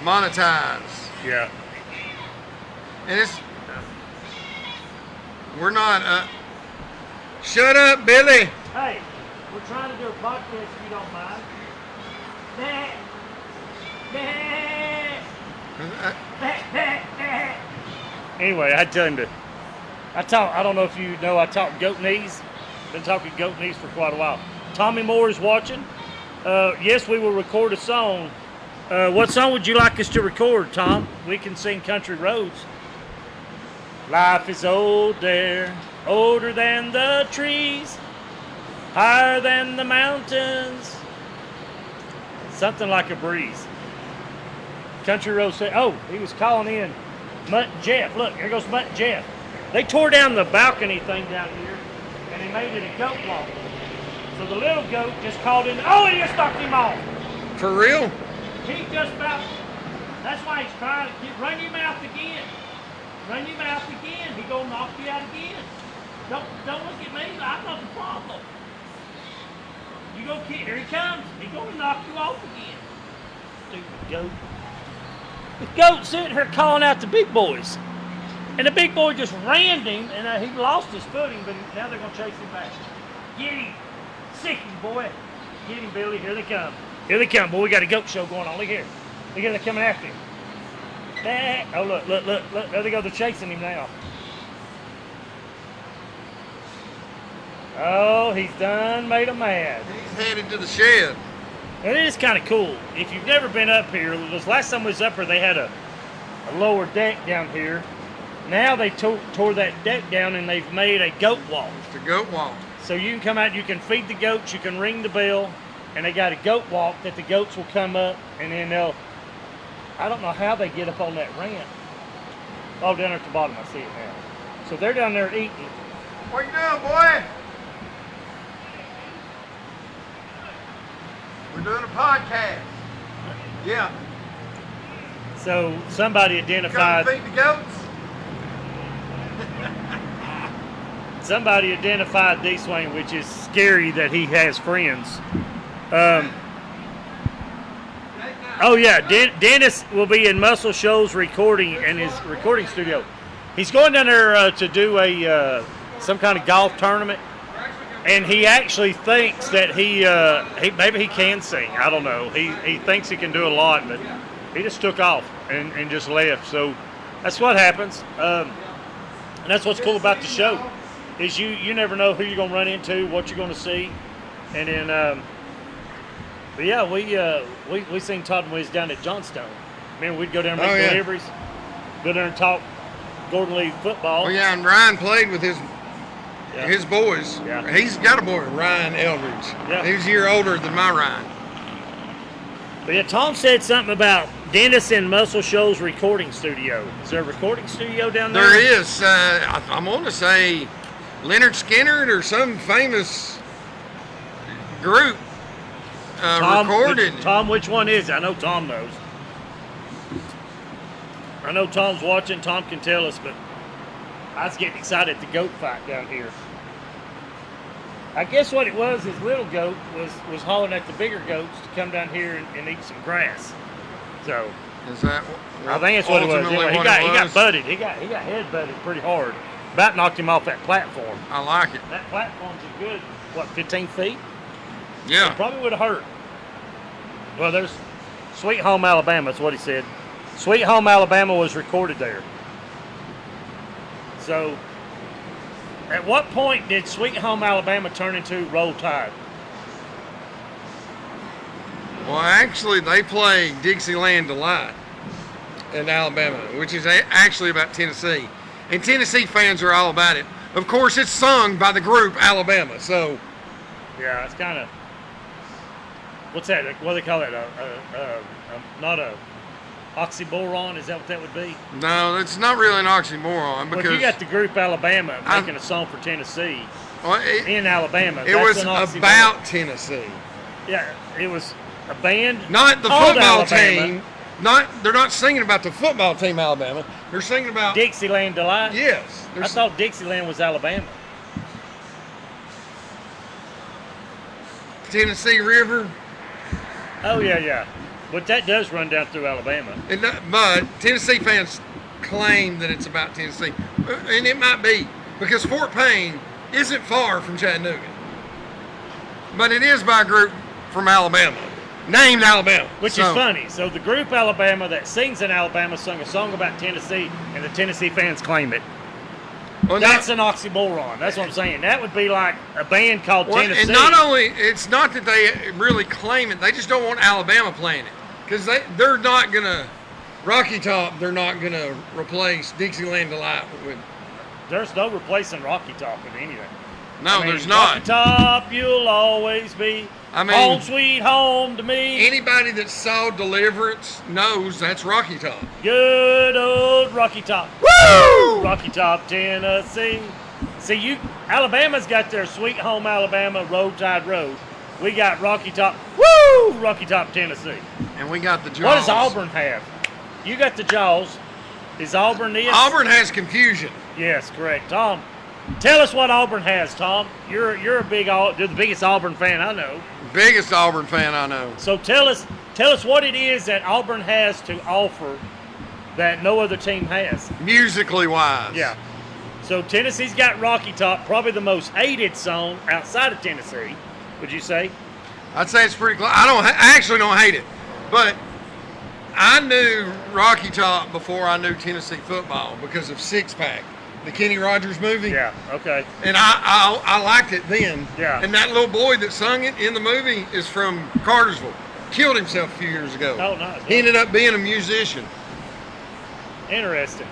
monetize. Yeah. And we're not. Shut up, Billy. Hey, we're trying to do a podcast if you don't mind. Anyway, I tell him to. I don't know if you know, I talk goat knees. Been talking goat knees for quite a while. Tommy Moore is watching. Yes, we will record a song. What song would you like us to record, Tom? We can sing Country Roads. Life is older than the trees, higher than the mountains. Something like a breeze. Country Roads said, oh, he was calling in Mutt and Jeff. Look, here goes Mutt and Jeff. They tore down the balcony thing down here, and they made it a goat walk. So the little goat just called in. Oh, he just knocked him off. For real? He just about. That's why he's trying to run your mouth again. Run your mouth again. He gonna knock you out again. Don't look at me. I'm not the problem. You go kid. Here he comes. He's gonna knock you off again. Stupid goat. The goat sitting here calling out the big boys. And the big boy just rammed him, and he lost his footing, but now they're going to chase him back. Get him. Sick him, boy. Get him, Billy. Here they come. Here they come, boy. We got a goat show going on. Look here. Look here. They're coming after him. Oh, look. There they go. They're chasing him now. Oh, he's done made them mad. He's headed to the shed. And it is kind of cool. If you've never been up here, this last time we was up here, they had a lower deck down here. Now they tore that deck down and they've made a goat walk. It's a goat walk. So you can come out, you can feed the goats, you can ring the bell, and they got a goat walk that the goats will come up and then I don't know how they get up on that ramp. Oh, down there at the bottom, I see it now. So they're down there eating. What you doing, boy? We're doing a podcast. Yeah. So somebody identified. Come feed the goats. Somebody identified D-Swane, which is scary that he has friends. Oh yeah, Dennis will be in Muscle Shoals recording in his recording studio. He's going down there to do a some kind of golf tournament, and he actually thinks that he maybe he can sing. I don't know. He thinks he can do a lot, but he just took off and just left. So that's what happens. And that's what's cool about the show. Is you never know who you're gonna run into, what you're gonna see, and then but yeah, we seen Todd when we was down at Johnstone. Man, we'd go down and make deliveries, go down and talk Gordon League football. Oh yeah, and Ryan played with his boys. Yeah. He's got a boy, Ryan Eldridge. Yeah. He's a year older than my Ryan. But yeah, Tom said something about Dennis and Muscle Shoals recording studio. Is there a recording studio down there? There is. I'm going to say Leonard Skinner or some famous group recorded. Tom, which one is it? I know Tom knows. I know Tom's watching. Tom can tell us, but I was getting excited at the goat fight down here. I guess what it was, his little goat was hollering at the bigger goats to come down here and eat some grass. So Is that? I think that's what it was. ultimately Anyway, he what got it he got was? butted. He got head butted pretty hard. About knocked him off that platform. I like it. That platform's a good 15 feet. It Yeah. probably would have hurt. Well, there's Sweet Home Alabama. That's what he said. Sweet Home Alabama was recorded there. So, at what point did Sweet Home Alabama turn into Roll Tide? Well, actually, they play Dixieland Delight in Alabama, which is actually about Tennessee. And Tennessee fans are all about it. Of course, it's sung by the group Alabama, so. Yeah, it's kind of, what's that? What do they call that? Not a oxymoron? Is that what that would be? No, it's not really an oxymoron because. Well, if you got the group Alabama making a song for Tennessee in Alabama, it was about Tennessee. Yeah, it was a band. Not the called football Alabama. team. They're not singing about the football team Alabama. They're singing about Dixieland Delight. Yes. I thought Dixieland was Alabama. Tennessee River. Oh yeah. But that does run down through Alabama. But Tennessee fans claim that it's about Tennessee, and it might be because Fort Payne isn't far from Chattanooga, but it is by a group from Alabama, named Alabama. Which is funny. So the group Alabama that sings in Alabama sung a song about Tennessee, and the Tennessee fans claim it. Well, that's an oxymoron. That's what I'm saying. That would be like a band called Tennessee. And not only, it's not that they really claim it, they just don't want Alabama playing it. Because they're not going to, Rocky Top, they're not going to replace Dixieland Delight with. There's no replacing Rocky Top with anything. No, there's not. Rocky Top, you'll always be home sweet home to me. Anybody that saw Deliverance knows that's Rocky Top. Good old Rocky Top. Woo! Rocky Top, Tennessee. See, Alabama's got their Sweet Home Alabama, Road Tide Road. We got Rocky Top, Rocky Top, Tennessee. And we got the Jaws. What does Auburn have? You got the Jaws. Is Auburn this? Auburn has Confusion. Yes, correct. Tom, tell us what Auburn has, Tom. You're the biggest Auburn fan I know. Biggest Auburn fan I know. So tell us what it is that Auburn has to offer that no other team has. Musically wise. Yeah. So Tennessee's got Rocky Top, probably the most hated song outside of Tennessee. Would you say? I'd say it's pretty close. I actually don't hate it, but I knew Rocky Top before I knew Tennessee football because of Six Pack, the Kenny Rogers movie. Yeah. Okay. And I liked it then. Yeah. And that little boy that sung it in the movie is from Cartersville. Killed himself a few years ago. Oh, nice. He ended up being a musician. Interesting.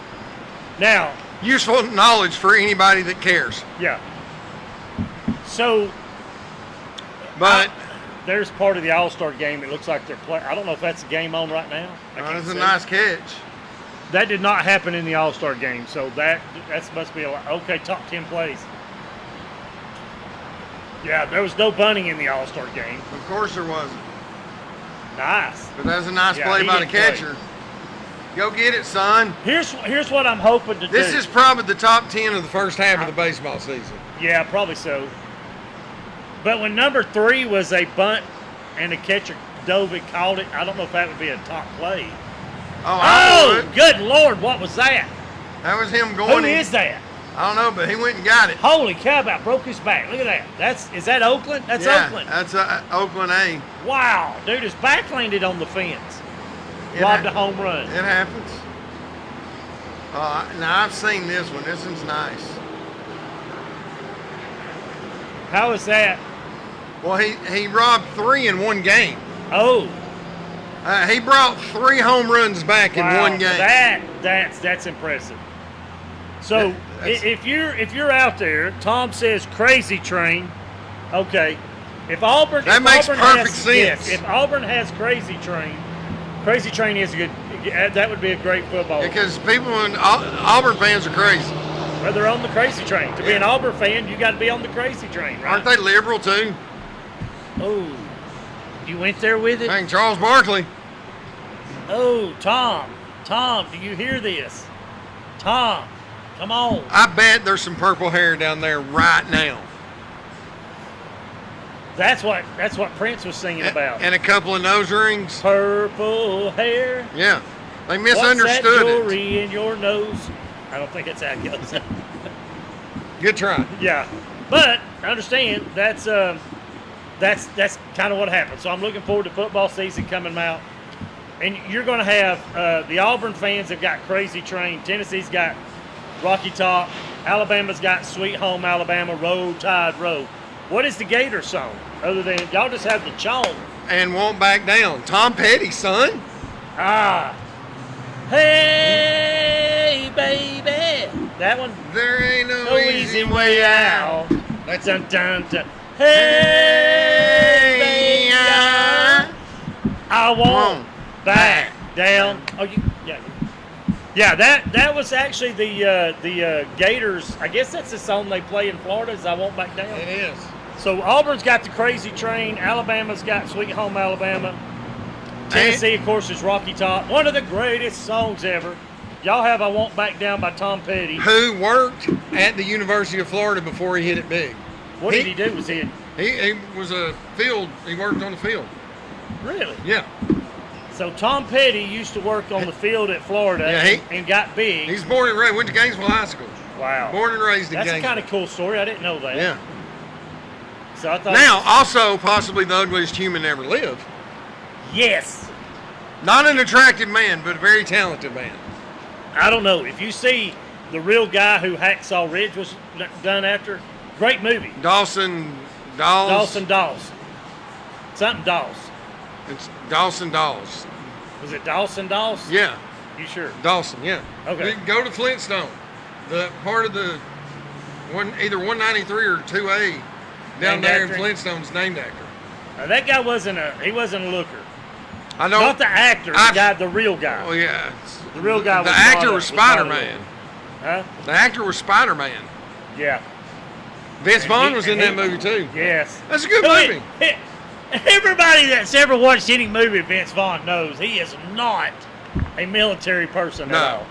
Now, useful knowledge for anybody that cares. Yeah. So, but there's part of the All-Star game. It looks like they're playing. I don't know if that's a game on right now. That's a nice catch. That did not happen in the All-Star game, so that must be okay. Top 10 plays. Yeah, there was no bunting in the All-Star game. Of course there wasn't. Nice. But that's a nice play by the catcher. Go get it, son. Here's what I'm hoping to do. This is probably the top 10 of the first half of the baseball season. Yeah, probably so. But when number 3 was a bunt and the catcher dove and called it, I don't know if that would be a top play. Oh, good Lord, what was that? That was him going. Who is that? I don't know, but he went and got it. Holy cow, about broke his back. Look at that. Is that Oakland? That's Oakland. That's Oakland A. Wow, dude, his back landed on the fence. Robbed a home run. It happens. Now, I've seen this one. This one's nice. How is that? Well, he robbed 3 in one game. Oh. He brought 3 home runs back in one game. That's impressive. So if you're out there, Tom says Crazy Train. Okay. If Auburn makes perfect sense. Yes, if Auburn has Crazy Train is a good. That would be a great football. Because Auburn fans are crazy. Well, they're on the Crazy Train. To be an Auburn fan, you got to be on the Crazy Train, right? Aren't they liberal too? Oh, you went there with it? Dang, Charles Barkley. Oh, Tom, do you hear this? Tom, come on. I bet there's some purple hair down there right now. That's what Prince was singing about. And a couple of nose rings. Purple hair. Yeah, they misunderstood What's that jewelry in your nose? I don't think it's how it goes. Good try. Yeah, but understand that's kind of what happened. So I'm looking forward to football season coming out, and you're going to have the Auburn fans have got Crazy Train. Tennessee's got Rocky Top. Alabama's got Sweet Home Alabama, Road Tide Road. What is the Gator song? Other than y'all just have the chong. and Won't Back Down. Tom Petty, son. Ah. Hey, baby. That one. There ain't no, No easy way out. That's Dun, dun, dun. Hey, baby. I won't back down. Oh, yeah. That was actually the Gators. I guess that's the song they play in Florida. Is I Won't Back Down. It is. So Auburn's got the Crazy Train. Alabama's got Sweet Home Alabama. Tennessee, of course, is Rocky Top. One of the greatest songs ever. Y'all have I Won't Back Down by Tom Petty. Who worked at the University of Florida before he hit it big. What did he do? Was he was a field. He worked on the field. really? Yeah. So Tom Petty used to work on the field at Florida and got big. He's born and raised. Went to Gainesville High School. Wow. Born and raised in That's a Gainesville. kind of cool story. I didn't know that. Yeah. So I thought. Now, also possibly the ugliest human ever lived. Yes. Not an attractive man, but a very talented man. I don't know. If you see the real guy who Hacksaw Ridge was done after, great movie. Dawson. Something Dawes. It's Dawson Dawes. Was it Dawes? Yeah. You sure? Dawson, yeah. Okay. You go to Flintstone. The part of the either 193 or 2A down Named there after in him? Flintstone's named after. That guy wasn't a looker. I know. Not the actor, the real guy. Oh yeah. The real guy The was actor not a- was was not a Spider-Man. looker. Huh? The actor was Spider-Man. Yeah. Vince And Vaughn he- was in and that he- movie too. Yes. That's a good Wait, movie. Everybody that's ever watched any movie of Vince Vaughn knows he is not a military person No. at all.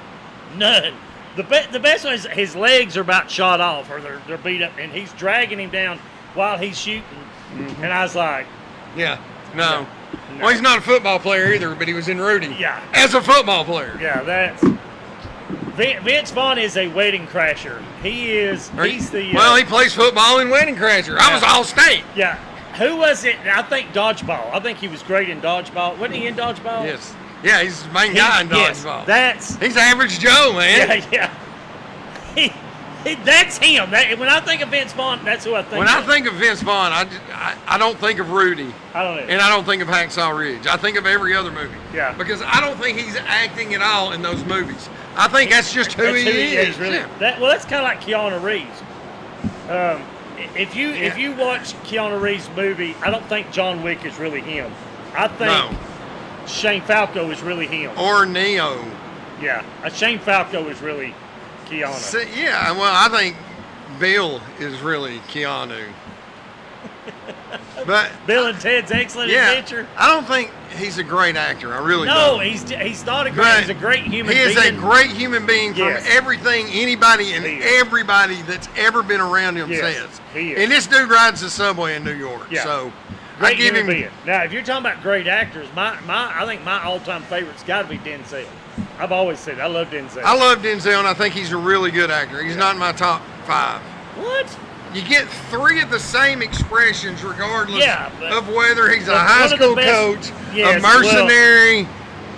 None. The best one is his legs are about shot off or they're beat up, and he's dragging him down while he's shooting. Mm-hmm. And I was like, Yeah. No. No. Well, he's not a football player either, but he was in Rudy. Yeah. As a football player. yeah, that's. Vince Vaughn is a wedding crasher. He's the. Well, he plays football in Wedding Crasher. I was all state. Yeah. Who was it? I think dodgeball. I think he was great in dodgeball. Wasn't he in dodgeball? Yes. Yeah, he's the main guy in Yes, dodgeball. that's. He's average Joe, man. Yeah. That's him. When I think of Vince Vaughn, that's who I think When of. I think of Vince Vaughn, I don't think of Rudy. I don't know. And I don't think of Hacksaw Ridge. I think of every other movie. Yeah. Because I don't think he's acting at all in those movies. I think that's just who That's he who is. really. Yeah. That's kind of like Keanu Reeves. If you watch Keanu Reeves' movie, I don't think John Wick is really him. I think No. Shane Falco is really him. Or Neo. Yeah, Shane Falco is really Keanu. Yeah, well, I think Bill is really Keanu. But Bill and Ted's Excellent yeah, Adventure. I don't think he's a great actor. I really No, don't. he's not a great. But He's a great human He is being. a great human being from Yes. everything anybody and He is. everybody that's ever been around him Yes, says. he is. And this dude rides the subway in New York. Yeah. So I Great give human him. being. Now, if you're talking about great actors, I think my all-time favorite's got to be Denzel. I've always said I love Denzel. I love Denzel, and I think he's a really good actor. He's not in my top 5. What? You get 3 of the same expressions regardless Yeah, but- of whether he's a but high one of the school best- coach, Yes, a mercenary,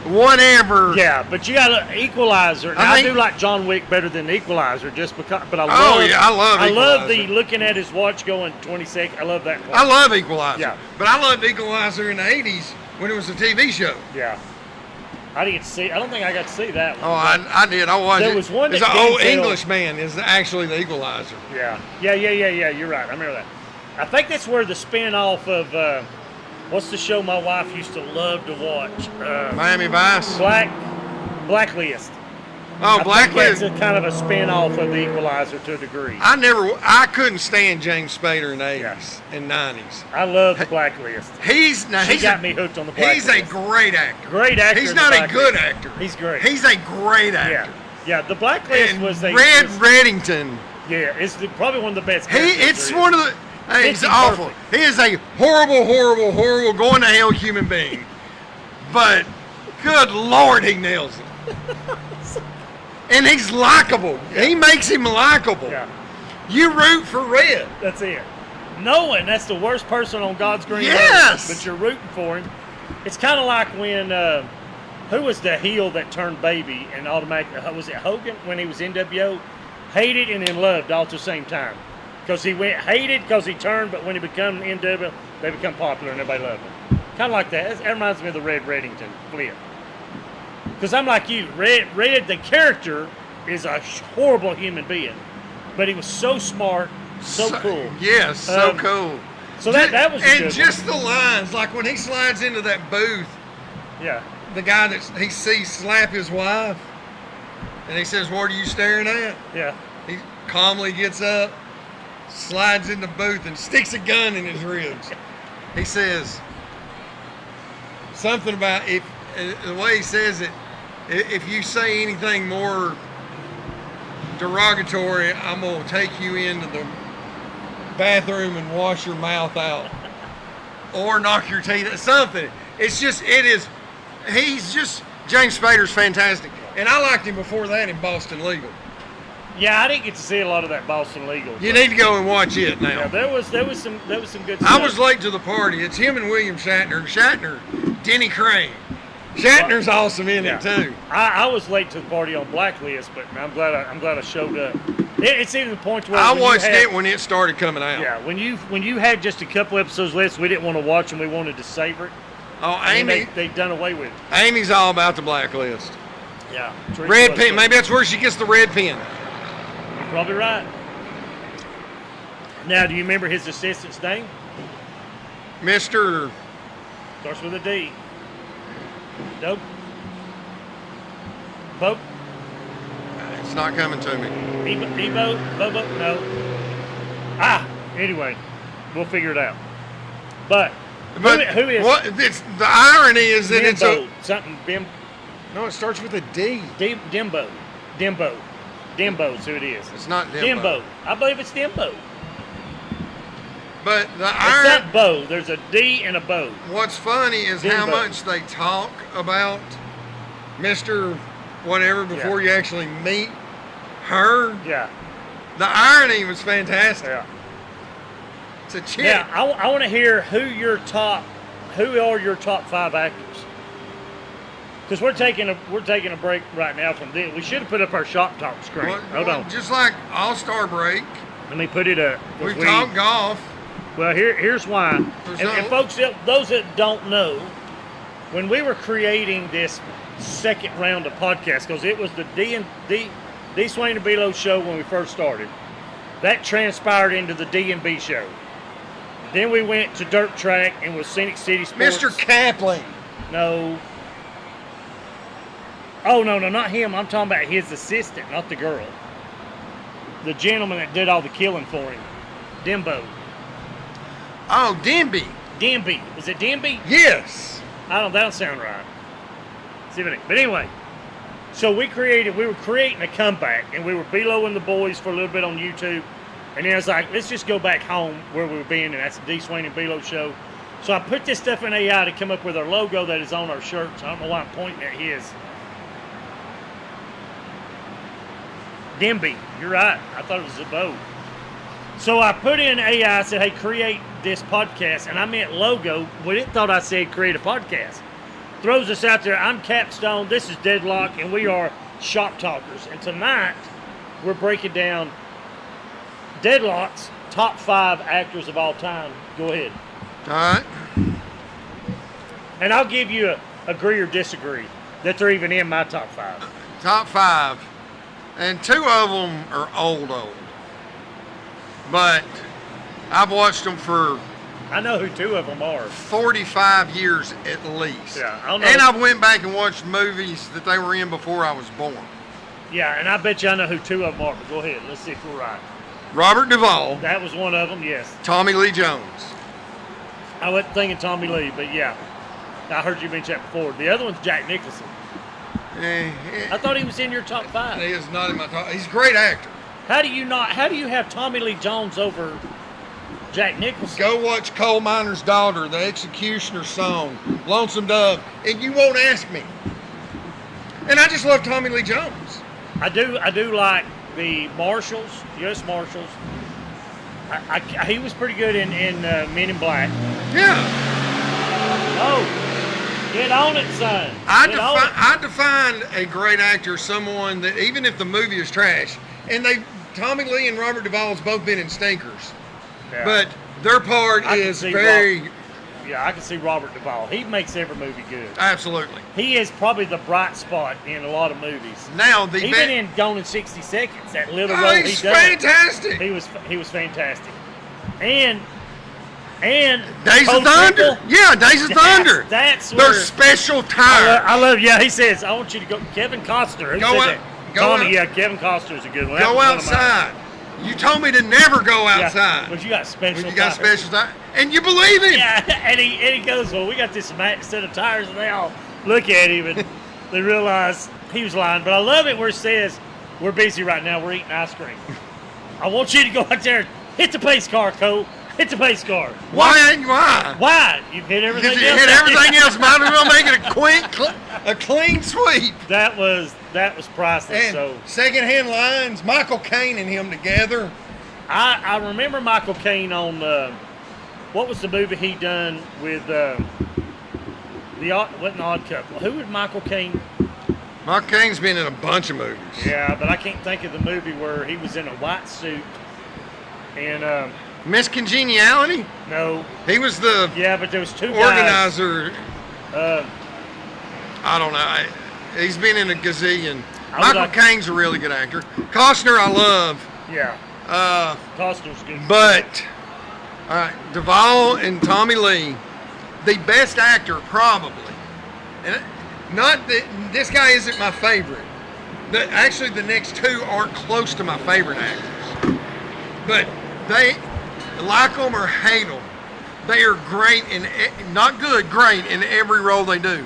whatever. Yeah, but you got an Equalizer. Now, I I think- do like John Wick better than Equalizer, just because. But I Oh, love. yeah, I love I love the Equalizer. looking at his watch going 20 seconds. I love that. I love Equalizer. Yeah. But I loved Equalizer in the 80s when it was a TV show. Yeah. I didn't see. I don't think I got to see that one. Oh, I did. I watched There it. was one It's that an old Denzel- Englishman is actually the Equalizer. Yeah. You're right. I remember that. I think that's where the spin-off of what's the show my wife used to love to watch? Miami Vice. Blacklist. Oh, I think Blacklist. that's a kind of a spin-off of the Equalizer to a degree. I couldn't stand James Spader in the 80s and 90s. I love the Blacklist. She He's got me hooked on the Blacklist. He's a great actor. Great actor. He's in the not a Blacklist. good actor. He's great. He's a great yeah, actor. yeah. The Blacklist And was a Red was- Reddington. Yeah, it's probably one of the best. characters It's there is. one of the. Hey, Fits he's him awful. perfect. He is a horrible, horrible, horrible, going to hell human being. But good Lord, he nails it. And he's likable. He makes him likable. Yeah, You root for Red. that's it. Knowing that's the worst person on God's green Yes! earth, but you're rooting for him. It's kind of like when who was the heel that turned baby and automatically was it Hogan when he was NWO? Hated and then loved all at the same time. Because he went hated because he turned, but when he became NWO, they become popular and everybody loved him. Kind of like that. That reminds me of the Red Reddington flip. Because I'm like you. Red, the character, is a horrible human being. But he was so smart, so cool. Yes, so cool. So that was a good and just the lines, like when he slides into that booth, yeah, the guy that he sees slap his wife, and he says, "What are you staring at?" Yeah. He calmly gets up, slides in the booth, and sticks a gun in his ribs. He says something about the way he says it. If you say anything more derogatory, I'm gonna take you into the bathroom and wash your mouth out, or knock your teeth. Something. It's just. It is. He's just. James Spader's fantastic, and I liked him before that in Boston Legal. Yeah, I didn't get to see a lot of that Boston Legal. You need to go and watch it now. Yeah, there was some good stuff. I was late to the party. It's him and William Shatner. Denny Crane. Shatner's awesome in it too. I was late to the party on Blacklist, but I'm glad I showed up. It's even the point where I watched it when it started coming out. Yeah, when you had just a couple episodes left, we didn't want to watch them. We wanted to savor it. Oh, Amy, they've done away with it. Amy's all about the Blacklist. Yeah, red pen. Maybe that's where she gets the red pen. You're probably right. Now, do you remember his assistant's name? Mr. Starts with a D. Dope. Boat. It's not coming to me. Evo? Bobo? No. Anyway, we'll figure it out. But who is? What? It's, the irony is that it's a something. No, it starts with a D. Dimbo. Dimbo's who it is. It's not Dimbo. I believe it's Dimbo. But the It's irony. not Bo. There's a D and a Bo. What's funny is how Dimbo. much they talk about Mr. Whatever before you actually meet her. Yeah. The irony was fantastic. Yeah. It's a chick. Yeah. I want to hear who are your top 5 actors. Because we're taking a break right now from this. We should have put up our shop talk screen. Hold on. Just like All-Star break. Let me put it up. We talked golf. Well, here's why. And folks, those that don't know, when we were creating this second round of podcasts, because it was the D-Swane and Below show when we first started, that transpired into the D&B show. Then we went to Dirt Track and with Scenic City Sports. Mr. Kaplan. No. Oh, no, not him. I'm talking about his assistant, not the girl. The gentleman that did all the killing for him. Dimbo. Oh, Denby. Denby. Is it Denby? Yes. That don't sound right. See what But anyway, so we were creating a comeback, and we were below-ing the boys for a little bit on YouTube. And then I was like, let's just go back home where we were being, and that's the D-Swane and Below show. So I put this stuff in AI to come up with our logo that is on our shirts. I don't know why I'm pointing at his. Denby. You're right. I thought it was a boat. So I put in AI, I said, hey, create this podcast, and I meant logo, but it thought I said create a podcast. Throws us out there. I'm Capstone, this is Deadlock, and we are Shop Talkers. And tonight, we're breaking down Deadlock's top 5 actors of all time. Go ahead. All right. And I'll give you a agree or disagree that they're even in my top 5. Top 5. And 2 of them are old. But I've watched them for I know who 2 of them are. 45 years at least. Yeah, I don't know. And I went back and watched movies that they were in before I was born. Yeah, and I bet you I know who 2 of them are, but go ahead. Let's see if we're right. Robert Duvall. That was one of them, yes. Tommy Lee Jones. I wasn't thinking Tommy Lee, but yeah. I heard you mention that before. The other one's Jack Nicholson. I thought he was in your top 5. He is not in my top. He's a great actor. How do you have Tommy Lee Jones over Jack Nicholson? Go watch Coal Miner's Daughter, The Executioner's Song, Lonesome Dove, and you won't ask me. And I just love Tommy Lee Jones. I do like the Marshals, U.S. Marshals. He was pretty good in Men in Black. Yeah. Oh, get on it, son. I define a great actor as someone that even if the movie is trash, and Tommy Lee and Robert Duvall's both been in stinkers, Yeah. but their part I can is see very I can see Robert Duvall. He makes every movie good. Absolutely. He is probably the bright spot in a lot of movies. Now even in Gone in 60 Seconds, that little role he he's does. fantastic. He was fantastic. And Days of Coach Thunder. Rickle, Yeah, Days of Thunder. That's Their where special tire. I love. Yeah, he says I want you to go. Kevin Costner. Who Go said out- that? go Tommy. out- Yeah, Kevin Costner is a good one. That Go was one of mine. outside. You told me to never go outside. Yeah, but you got special. When you got tires. special tire. And you believe him. Yeah, and he goes, well, we got this set of tires, and they all look at him and they realize he was lying. But I love it where it says, we're busy right now, we're eating ice cream. I want you to go out there and hit the pace car, Cole. Hit the pace car. Why? Why? You've hit everything Because you else. hit everything else. Might as well make it a clean sweep. That was priceless. And So secondhand lines, Michael Caine and him together. I remember Michael Caine on what was the movie he done with wasn't Odd Couple? Who was Michael Caine? Michael Caine's been in a bunch of movies. Yeah, but I can't think of the movie where he was in a white suit and Miss Congeniality. no, He was the yeah, but there was two organizer. guys. I don't know. He's been in a gazillion. I Michael like- Caine's a really good actor. Costner, I love. Yeah, Costner's good. But all right, Duvall and Tommy Lee, the best actor probably. And not that this guy isn't my favorite. Actually, the next two aren't close to my favorite actors. But they like them or hate them. They are great not good, great in every role they do.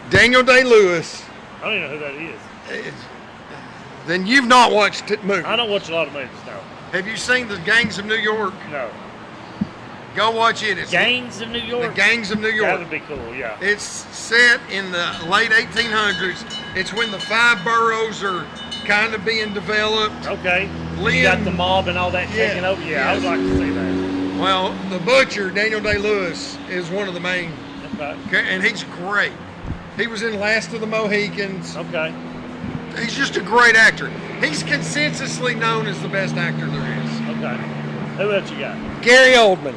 Daniel Day-Lewis. I don't even know who that is. Then you've not watched movies. I don't watch a lot of movies. No, Have you seen The Gangs of New York? no. Go watch it. It's Gangs of New York. The Gangs of New York. That would be cool. Yeah. It's set in the late 1800s. It's when the 5 boroughs are kind of being developed. Okay. Lynn- You got the mob and all that Yeah, taking over. Yeah, I would yes. like to see that. Well, the butcher, Daniel Day-Lewis, is one of the main, Okay. and he's great. He was in Last of the Mohicans. Okay. He's just a great actor. He's consensusly known as the best actor there is. Okay. Who else you got? Gary Oldman.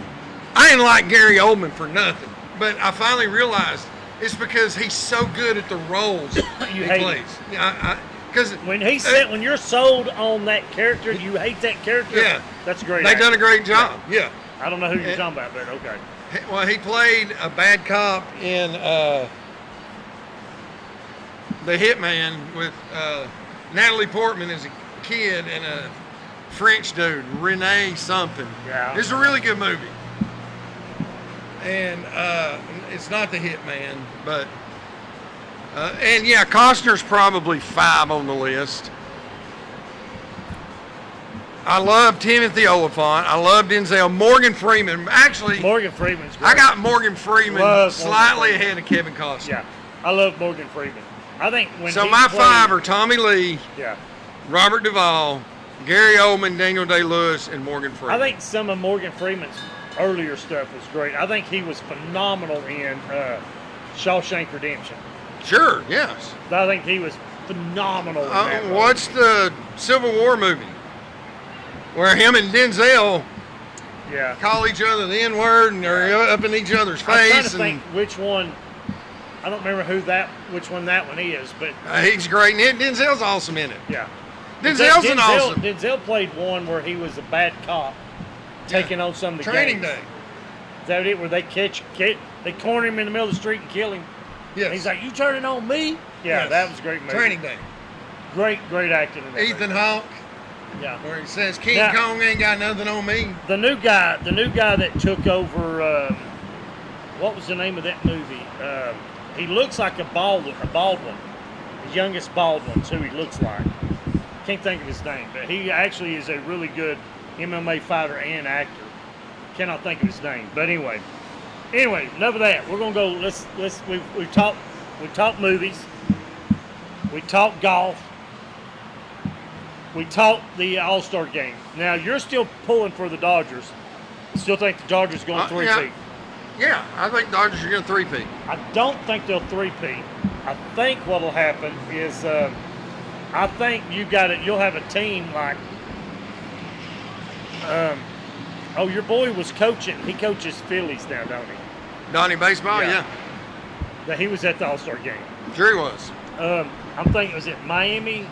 I didn't like Gary Oldman for nothing, but I finally realized it's because he's so good at the roles You he hate plays. Because When he said, when you're sold on that character, you hate that character. Yeah. That's a great. they've actor. done a great job. Yeah. I don't know who you're talking about, but okay. Well, he played a bad cop in The Hitman with Natalie Portman as a kid and a French dude, Rene something. Yeah. It's a really good movie. And it's not The Hitman, but and yeah, Costner's probably 5 on the list. I love Timothy Oliphant. I love Denzel. Morgan Freeman. Actually, Morgan Freeman's great. I got Morgan Freeman Love slightly Morgan Freeman. ahead of Kevin Costner. Yeah, I love Morgan Freeman. I think when So he my played, 5 are Tommy Lee, Yeah, Robert Duvall, Gary Oldman, Daniel Day-Lewis, and Morgan Freeman. I think some of Morgan Freeman's earlier stuff was great. I think he was phenomenal in Shawshank Redemption. Sure, yes. I think he was phenomenal in that role. What's the Civil War movie where him and Denzel Yeah. call each other the N-word and they're up in each other's I'm trying face? to think which one. I don't remember which one that one is, but He's great in it. Denzel's awesome in it. yeah. Denzel's an awesome. Denzel played one where he was a bad cop taking on some of the Training gangs. Day. Is that it? Where they they corner him in the middle of the street and kill him. Yes. And he's like, "You turning on me?" Yeah, Yes. that was a great movie. Training Day. Great acting in that. Ethan movie. Hawke, Yeah. where he says King Now- Kong ain't got nothing on me. The new guy that took over. What was the name of that movie? He looks like a Baldwin. The youngest Baldwin's who he looks like. Can't think of his name, but he actually is a really good MMA fighter and actor. Cannot think of his name, but anyway, enough of that. We're gonna go. We talked movies. We talked golf. We talked the All-Star game. Now you're still pulling for the Dodgers. Still think the Dodgers going 3-peat. Yeah, I think Dodgers are going to 3-peat. I don't think they'll 3-peat. I think what'll happen is, I think you'll have a team like, your boy was coaching. He coaches Phillies now, don't he? Donnie Baseball, yeah. That he was at the All-Star game. Sure he was. I'm thinking, was it Miami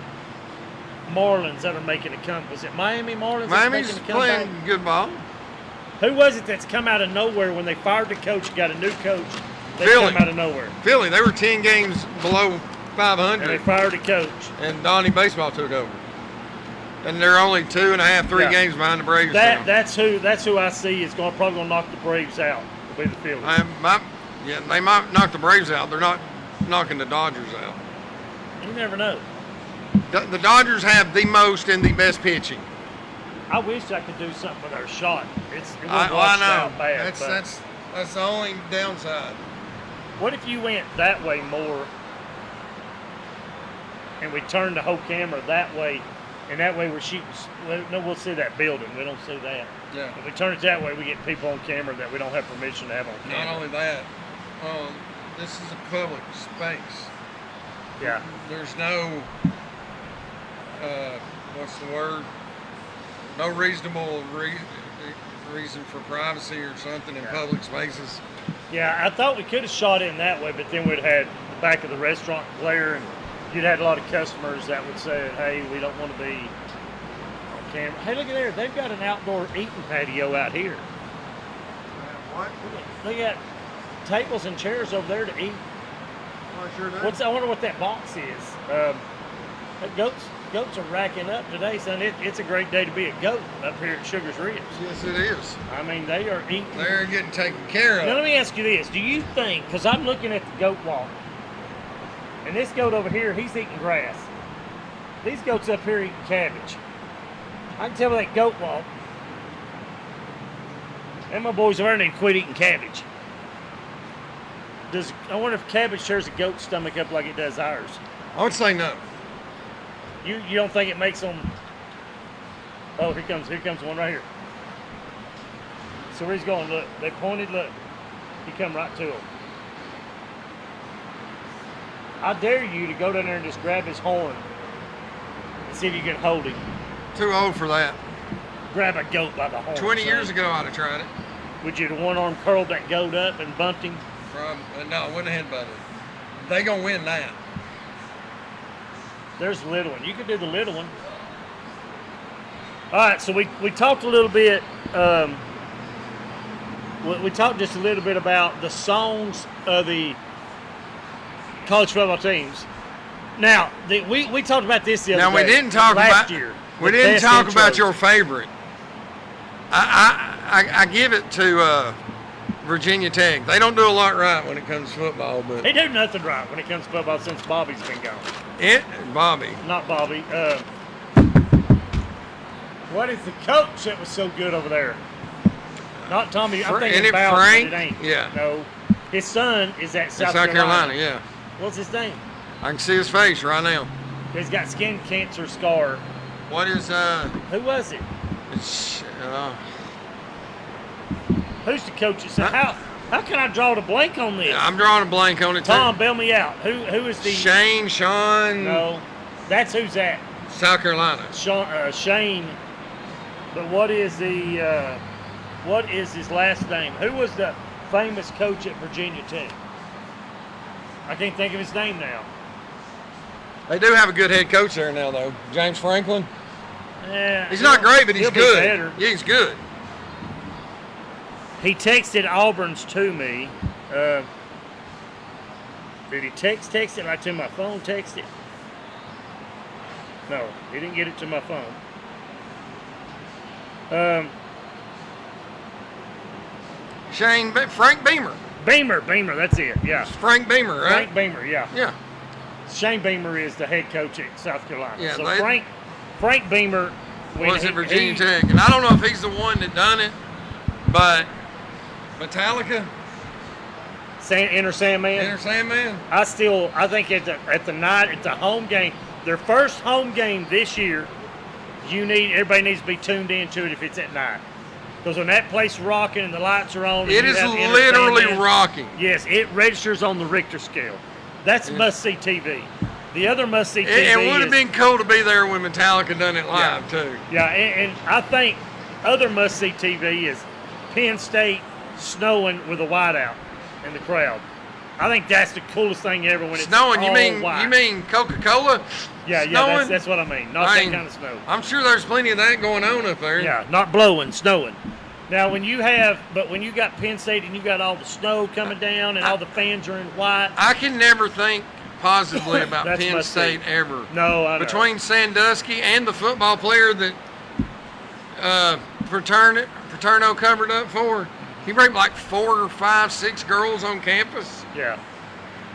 Marlins that are making a comeback? Was it Miami Marlins that's Miami's making a comeback? playing good ball. Who was it that's come out of nowhere when they fired the coach, got a new coach? They Philly. come out of nowhere. Philly, they were 10 games below 500. And they fired the coach. And Donnie Baseball took over. And they're only 2.5, 3 games behind the Braves now. That's who I see is probably going to knock the Braves out. Will be the Phillies. They might knock the Braves out. They're not knocking the Dodgers out. You never know. The Dodgers have the most and the best pitching. I wish I could do something with our shot. It wouldn't I wash know. out bad. That's the only downside. What if you went that way more, and we turned the whole camera that way, and that way we're shooting? We'll see that building. We don't see that. Yeah. If we turn it that way, we get people on camera that we don't have permission to have on camera. Not only that, this is a public space. Yeah. There's no, what's the word? No reasonable reason for privacy or something in public spaces. Yeah, I thought we could have shot in that way, but then we'd had the back of the restaurant glare, and you'd had a lot of customers that would say, hey, we don't want to be on camera. Hey, look at there. They've got an outdoor eating patio out here. What? They got tables and chairs over there to eat. Oh, sure do. I wonder what that box is. That goats are racking up today, son. It's a great day to be a goat up here at Sugar's Ribs. Yes, it is. I mean, they are eating. They're getting taken care of. Now, let me ask you this. Do you think, because I'm looking at the goat walk, and this goat over here, he's eating grass. These goats up here eating cabbage. I can tell by that goat walk, and my boys over there need to quit eating cabbage. I wonder if cabbage tears a goat's stomach up like it does ours. I would say no. You don't think it makes them? Oh, here comes one right here. So where he's going? Look, they pointed. Look, he come right to him. I dare you to go down there and just grab his horn and see if you can hold him. Too old for that. Grab a goat by the horn. 20 son. years ago, I'd have tried it. Would you have one arm curled that goat up and bumped him? No, I wouldn't have headbutted. They gonna win now. There's the little one. You could do the little one. All right, so we talked a little bit. We talked just a little bit about the songs of the college football teams. Now, we talked about this the other day. Now, we didn't talk last year. We didn't talk about your favorite. I give it to Virginia Tech. They don't do a lot right when it comes to football, but They do nothing right when it comes to football since Bobby's been gone. Bobby. Not Bobby. What is the coach that was so good over there? Not Tommy. I'm thinking Isn't it Bowden, Frank? but it ain't. Yeah. No. His son is at South South Carolina, yeah. What's his name? I can see his face right now. He's got skin cancer scar. What is Who was it? it's, Who's the coach? How can I draw the blank on this? I'm drawing a blank on it too. Tom, bail me out. Who is the Sean. No, that's who's that. South Carolina. Shane. But what is his last name? Who was the famous coach at Virginia Tech? I can't think of his name now. They do have a good head coach there now, though. James Franklin. Yeah, He's not great, but he's he'll be good. better. Yeah, he's good. He texted Auburn's to me. Did he text it like to my phone? Text it? No, he didn't get it to my phone. Frank Beamer. Beamer, that's it. Yeah, Frank Beamer, right? Frank Beamer. Yeah. Yeah. Shane Beamer is the head coach at South Carolina. Yeah, so Frank Beamer Was at Virginia Tech, and I don't know if he's the one that done it, but Metallica, Enter Sandman. Enter Sandman. I think at the home game, their first home game this year, everybody needs to be tuned into it if it's at night. Because when that place rocking and the lights are on, It is literally rocking. Yes, it registers on the Richter scale. That's must-see TV. The other must-see TV It would have been cool to be there when Metallica done it live, too. Yeah, and I think other must-see TV is Penn State snowing with a whiteout. in the crowd. I think that's the coolest thing ever when it's Snowing, all you white. mean Coca-Cola? Yeah, Snowing? that's what I mean. Not that kind of snow. I'm sure there's plenty of that going on up there. Yeah, not blowing, snowing. Now, when you got Penn State and you got all the snow coming down and all the fans are in white. I can never think positively about That's Penn State ever. No, I know. Between Sandusky and the football player that Fraterno covered up for, he raped like 4 or 5, 6 girls on campus. Yeah.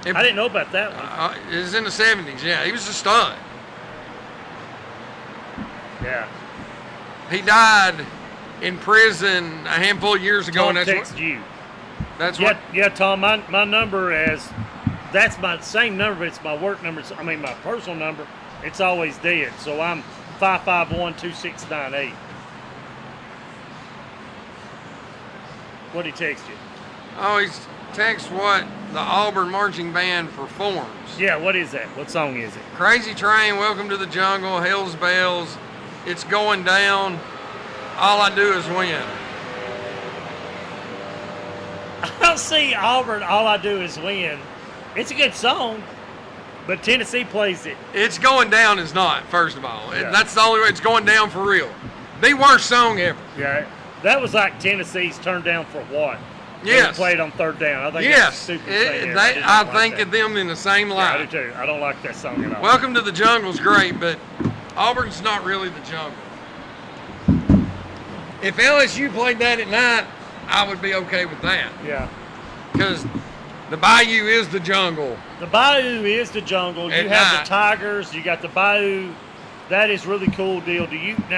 I didn't know about that one. It was in the 70s, yeah. He was a stud. Yeah. He died in prison a handful of years ago. Tom And texted you. That's Yeah, what. yeah, Tom, my number that's my same number, but it's my work number. I mean, my personal number, it's always dead. So I'm 551-2698. What'd he text you? Oh, he's text what the Auburn marching band performs. Yeah, what is that? What song is it? Crazy Train, Welcome to the Jungle, Hell's Bells, It's Going Down, All I Do Is Win. I don't see Auburn, All I Do Is Win. It's a good song, but Tennessee plays it. It's Going Down is not, first of all. Yeah. That's the only way it's going down for real. The worst song ever. Yeah, that was like Tennessee's Turned Down for What? Yes. They played on third down. I think that's Yes. the stupidest thing ever. I think of them in the same Yeah, I line. do too. I don't like that song at all. Welcome to the Jungle's great, but Auburn's not really the jungle. If LSU played that at night, I would be okay with that. Yeah. Because the Bayou is the jungle. The Bayou is the jungle. At You have night. the Tigers. You got the Bayou. That is really cool deal.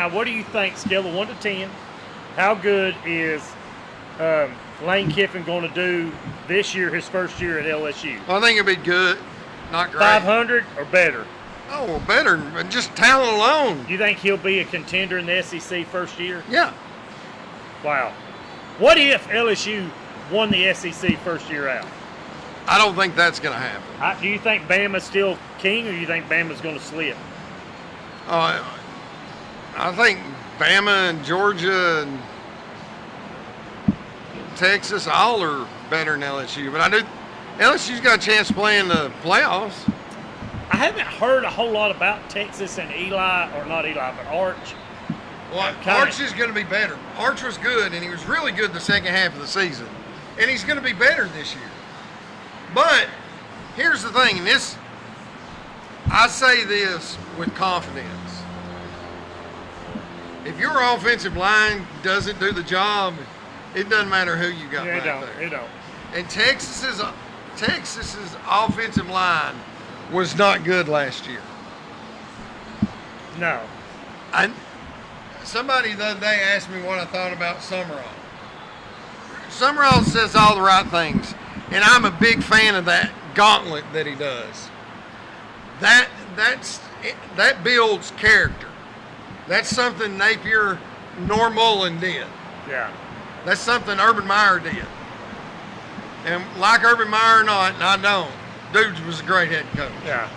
What do you think, scale of 1 to 10, how good is Lane Kiffin going to do this year, his first year at LSU? I think it'd be good, not great. 500 or better? Oh, well, better. Just talent alone. Do you think he'll be a contender in the SEC first year? Yeah. Wow. What if LSU won the SEC first year out? I don't think that's going to happen. Do you think Bama's still king, or do you think Bama's going to slip? I think Bama and Georgia and Texas all are better than LSU. But LSU's got a chance to play in the playoffs. I haven't heard a whole lot about Texas and Arch. Well, Arch is going to be better. Arch was good, and he was really good the second half of the season. And he's going to be better this year. But here's the thing, and I say this with confidence. If your offensive line doesn't do the job, it doesn't matter who you got back there. It don't. And Texas's offensive line was not good last year. No. Somebody the other day asked me what I thought about Summerall. Summerall says all the right things, and I'm a big fan of that gauntlet that he does. That builds character. That's something Napier Normolen did. Yeah. That's something Urban Meyer did. And like Urban Meyer or not, and I don't, dude was a great head coach. Yeah.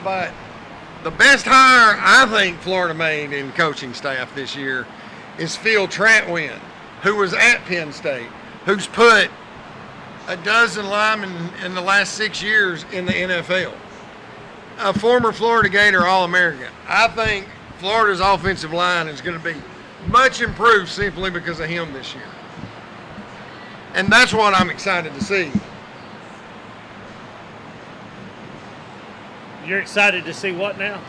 But the best hire I think Florida made in coaching staff this year is Phil Trautwein, who was at Penn State, who's put a dozen linemen in the last 6 years in the NFL. A former Florida Gator All-American. I think Florida's offensive line is going to be much improved simply because of him this year. And that's what I'm excited to see. You're excited to see what now?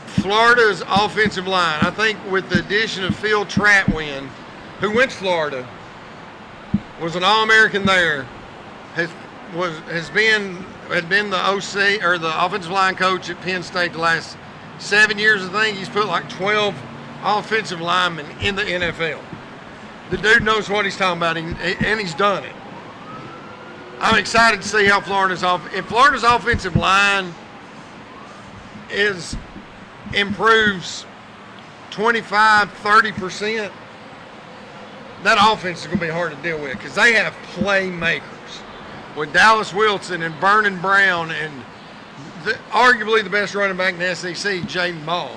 Florida's offensive line. I think with the addition of Phil Trautwein, who went to Florida, was an All-American there, had been the OC or the offensive line coach at Penn State the last 7 years. I think he's put like 12 offensive linemen in the NFL. The dude knows what he's talking about, and he's done it. I'm excited to see how if Florida's offensive line improves 25-30%, that offense is going to be hard to deal with because they have playmakers with Dallas Wilson and Vernon Brown and arguably the best running back in the SEC, Jaden Ball.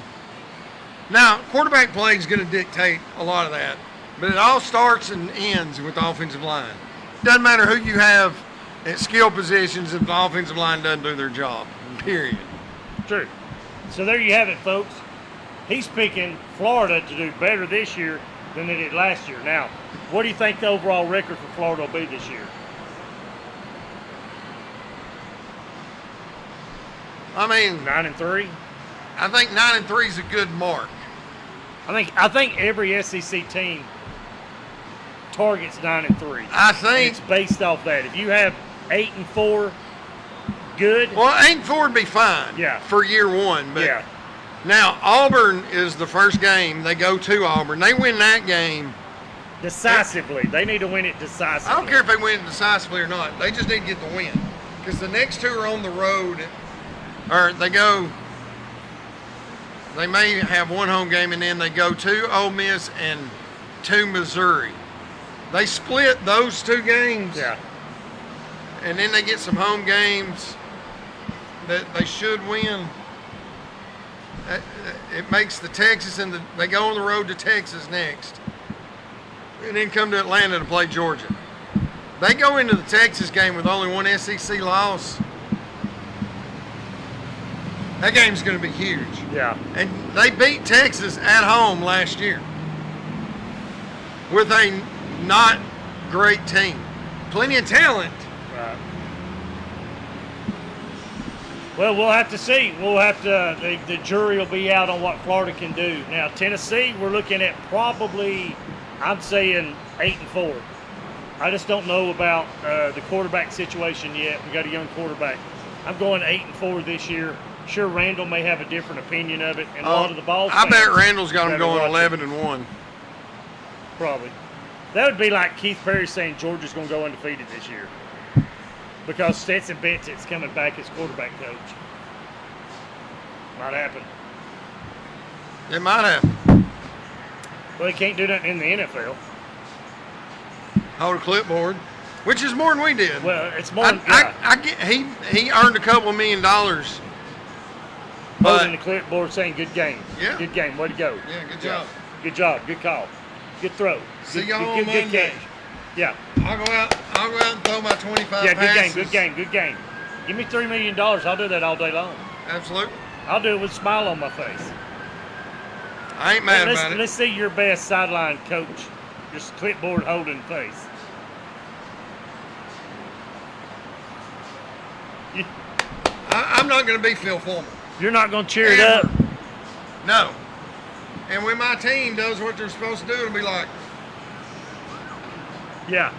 Now, quarterback play is going to dictate a lot of that, but it all starts and ends with the offensive line. doesn't matter who you have at skill positions if the offensive line doesn't do their job. Period. True. So there you have it, folks. He's picking Florida to do better this year than they did last year. Now, what do you think the overall record for Florida will be this year? I mean, 9-3. I think 9-3 is a good mark. I think every SEC team targets 9-3. I think it's based off that. If you have 8-4, good. Well, 8-4 would be fine. Yeah. For year one, but Yeah. now Auburn is the first game they go to Auburn. They win that game Decisively. They need to win it decisively. I don't care if they win it decisively or not. They just need to get the win. Because the next two are on the road, or they may have one home game, and then they go to Ole Miss and to Missouri. They split those two games. Yeah. And then they get some home games that they should win. It makes the Texas and they go on the road to Texas next. And then come to Atlanta to play Georgia. They go into the Texas game with only one SEC loss. That game's going to be huge. Yeah. And they beat Texas at home last year with a not great team. Plenty of talent. Right. Well, we'll have to see. We'll have to. The jury will be out on what Florida can do. Now, Tennessee, we're looking at probably, I'm saying 8-4. I just don't know about the quarterback situation yet. We got a young quarterback. I'm going 8-4 this year. Sure, Randall may have a different opinion of it, and a lot of the ball I fans bet Randall's got them that'll going watch it. 11-1. Probably. That would be like Keith Perry saying Georgia's going to go undefeated this year because Stetson Bennett's coming back as quarterback coach. Might happen. It might happen. Well, he can't do that in the NFL. Hold a clipboard, which is more than we did. Well, it's more. I get he earned a couple $1 million. But Holding the clipboard saying good game. Yeah. Good game. Way to go. yeah, good job. Good job. Good call. Good throw. See good, y'all good, on good Monday. catch. Yeah. I'll go out and throw my 25 Yeah, good game. passes. Good game. Good game. Give me $3 million. I'll do that all day long. Absolutely. I'll do it with a smile on my face. I ain't mad let's, about it. Let's see your best sideline coach. Just clipboard holding face. I'm not going to be Phil Fulmer. You're not going to cheer it up. No. And when my team does what they're supposed to do, it'll be like, Yeah.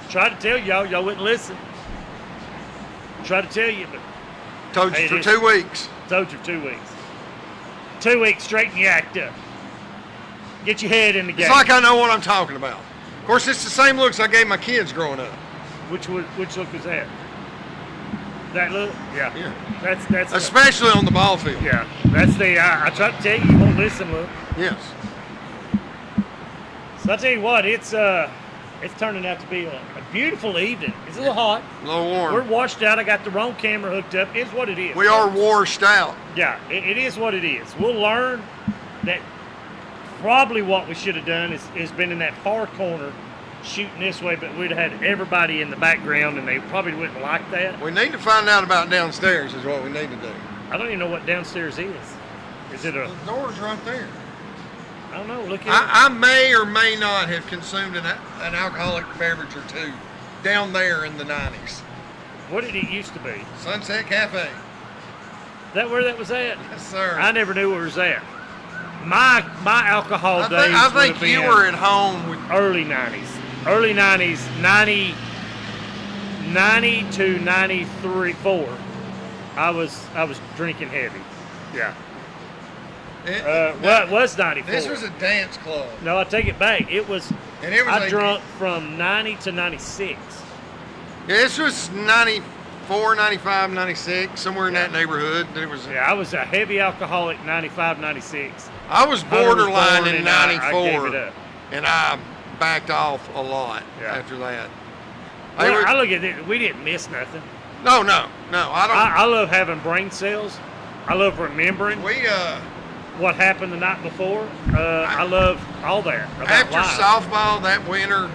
Try to tell y'all wouldn't listen. Try to tell you, but told you Hey, for it is. 2 weeks. told you 2 weeks. 2 weeks, straighten your act up. Get your head in the game. It's like I know what I'm talking about. Of course, it's the same looks I gave my kids growing up. Which look was that? That look? Yeah. Yeah. That's Especially on the ball field. yeah. That's the I try to tell you won't listen, look. Yes. So I tell you what, it's turning out to be a beautiful evening. It's a little hot. A little We're warm. washed out. I got the wrong camera hooked up. It's what it is. We are washed out. Yeah, it is what it is. We'll learn that probably what we should have done is been in that far corner shooting this way, but we'd have had everybody in the background, and they probably wouldn't like that. We need to find out about downstairs is what we need to do. I don't even know what downstairs is. Is it a? The door's right there. I don't know. Look at I may or may not have consumed an alcoholic beverage or two down there in the 90s. it. What did it used to be? Is Sunset Cafe. that where that was at? Yes, sir. I never knew where it was at. My alcohol days I would think have you been were at home with. early 90s. Early 90s, 90 to 93, 4. I was drinking heavy. Yeah. Well, it was 94. This was a dance club. No, I take it back. It was. And it was I drunk from 90 to 96. Yeah, this was 94, 95, 96, somewhere in that neighborhood. It was. Yeah, I was a heavy alcoholic 95, 96. I was borderline in I 94, gave it up. and I backed off a lot Yeah. after that. Well, I look at it. We didn't miss nothing. No, I don't. I love having brain cells. I love remembering We what happened the night before. I love all that. About after life. softball that winter,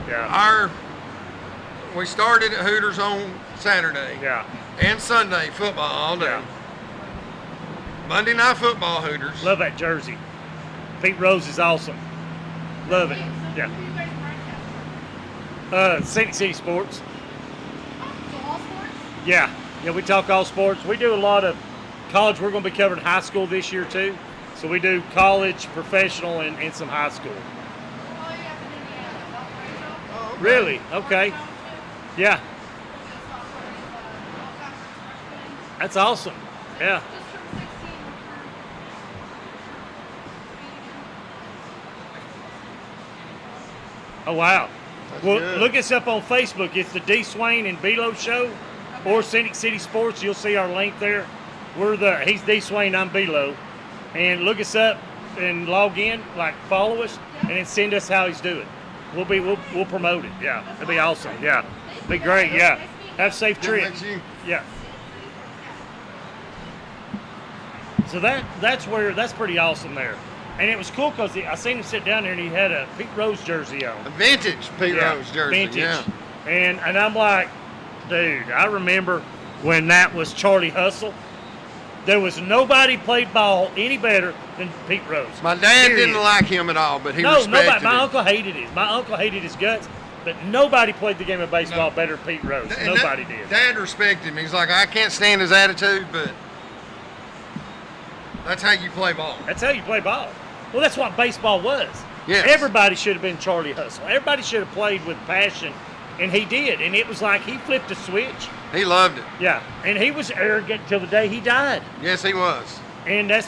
Yeah. We started at Hooters on Saturday. Yeah. And Sunday football all day. Yeah. Monday night football Hooters. Love that jersey. Pete Rose is awesome. Love it. Yeah. Scenic City Sports. All sports? Yeah. Yeah, we talk all sports. We do a lot of college. We're going to be covering high school this year too. So we do college, professional, and some high school. Oh, yeah, from Indiana. Barber Shop. Really? Okay. Yeah. That's awesome. Yeah. Just turned 16. Oh, wow. That's Well, good. look us up on Facebook. It's the D-Swane and Belo Show or Scenic City Sports. You'll see our link there. He's D-Swane, I'm Belo. And look us up and log in, like follow us, and then send us how he's doing. We'll promote it. Yeah. It'll be awesome. Yeah. Be great. Yeah. Have safe Good trips. to meet you. Yeah. So that's pretty awesome there. And it was cool because I seen him sit down there and he had a Pete Rose jersey on. A vintage Pete Yeah, Rose jersey. vintage. Yeah. And I'm like, dude, I remember when that was Charlie Hustle. There was nobody played ball any better than Pete Rose. My dad Period. didn't like him at all, but he No, respected nobody. My him. uncle hated it. My uncle hated his guts, but nobody played the game of baseball better than Pete Rose. And Nobody did. Dad respected him. He's like, I can't stand his attitude, but that's how you play ball. That's how you play ball. Well, that's what baseball was. Yes. Everybody should have been Charlie Hustle. Everybody should have played with passion, and he did. And it was like he flipped a switch. He loved it. Yeah, and he was arrogant until the day he died. Yes, he was. And that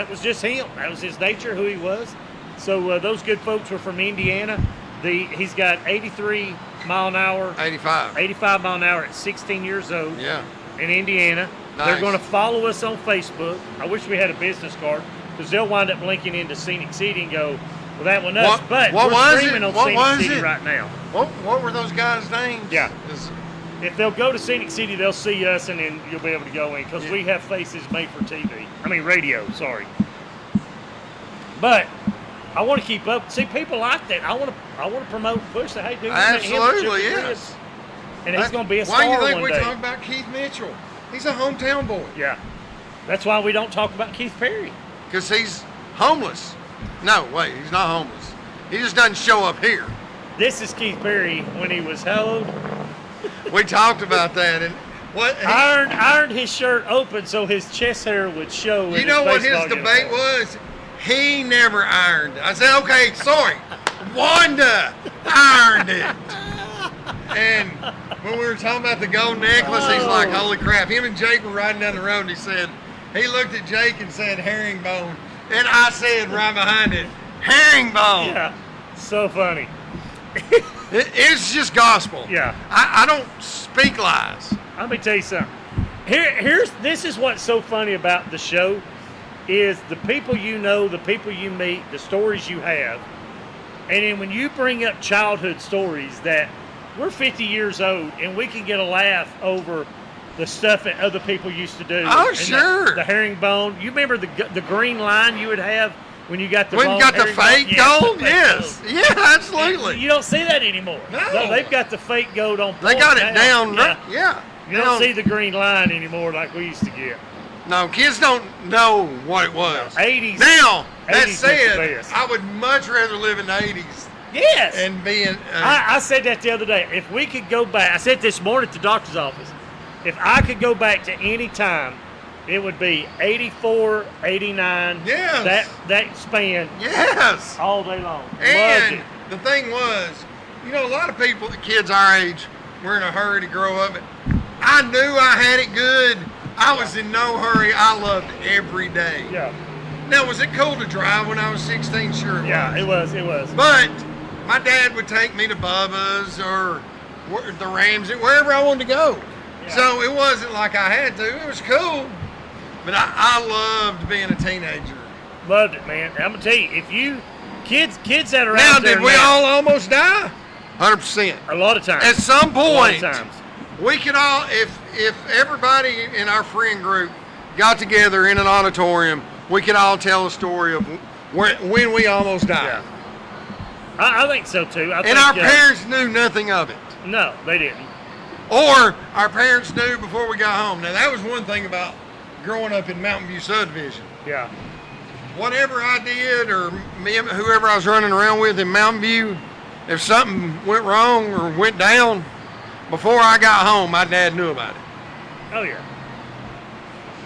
was just him. That was his nature, who he was. So those good folks were from Indiana. He's got 83 mile an hour, 85. mile an hour at 16 years old. Yeah. In Indiana. Nice. They're going to follow us on Facebook. I wish we had a business card because they'll wind up linking into Scenic City and go, well, that one us. But what we're was streaming it? on What Scenic was City it? right now. What were those guys' names? Yeah. Is- If they'll go to Scenic City, they'll see us, and then you'll be able to go in because Yeah. we have faces made for radio. Sorry, but I want to keep up. See, people like that. I want to promote and push that. Hey, dude, Absolutely, yes. And he's going to be a Why star do you think one we day. talk about Keith Mitchell? He's a hometown boy. Yeah, that's why we don't talk about Keith Perry. Because he's homeless. No, wait, he's not homeless. He just doesn't show up here. This is Keith Perry when he was how old? We talked about that, and what Ironed his shirt open so his chest hair would show. you know what his debate was? He never ironed. I said, okay, sorry, Wanda ironed it. And when we were talking about the gold necklace, he's like, holy crap. Him and Jake were riding down the road, and he looked at Jake and said, herringbone. And I said right behind it, herringbone. Yeah, so funny. It's just gospel. Yeah. I don't speak lies. Let me tell you something. This is what's so funny about the show is the people you know, the people you meet, the stories you have. And then when you bring up childhood stories that we're 50 years old and we can get a laugh over the stuff that other people used to do. Oh, And sure. The herringbone. You remember the green line you would have when you got the When bone you got the herringbone? fake Yeah, gold? the fake Yes. gold. Yeah, absolutely. You don't see that anymore. No. They've got the fake gold on They point got it now. down. Yeah. Right. Yeah. You don't see the green line anymore like we used to get. No, kids don't know what it was. 80s. Now, that 80s was the said, best. I would much rather live in the 80s Yes. and be in. I said that the other day. If we could go back, I said this morning at the doctor's office. If I could go back to any time, it would be 84, 89. Yes. That span yes. all day long. Loved And it. the thing was, a lot of people, the kids our age, were in a hurry to grow up. I knew I had it good. I was in no hurry. I loved every day. Yeah. Now, was it cool to drive when I was 16? Sure it was. It was. But my dad would take me to Bubba's or the Ramsey, wherever I wanted to go. Yeah. So it wasn't like I had to. It was cool. But I loved being a teenager. Loved it, man. I'm gonna tell you, if you kids that are Now, out there did we now, all almost die? 100%. a lot of times. At some A lot point, of times. we could all, if everybody in our friend group got together in an auditorium, we could all tell a story of when we almost died. Yeah. I think so too. I And think, our parents knew nothing of it. No, they didn't. Or our parents knew before we got home. Now, that was one thing about growing up in Mountain View subdivision. Yeah. Whatever I did, or me and whoever I was running around with in Mountain View, if something went wrong or went down, before I got home, my dad knew about it. Oh yeah.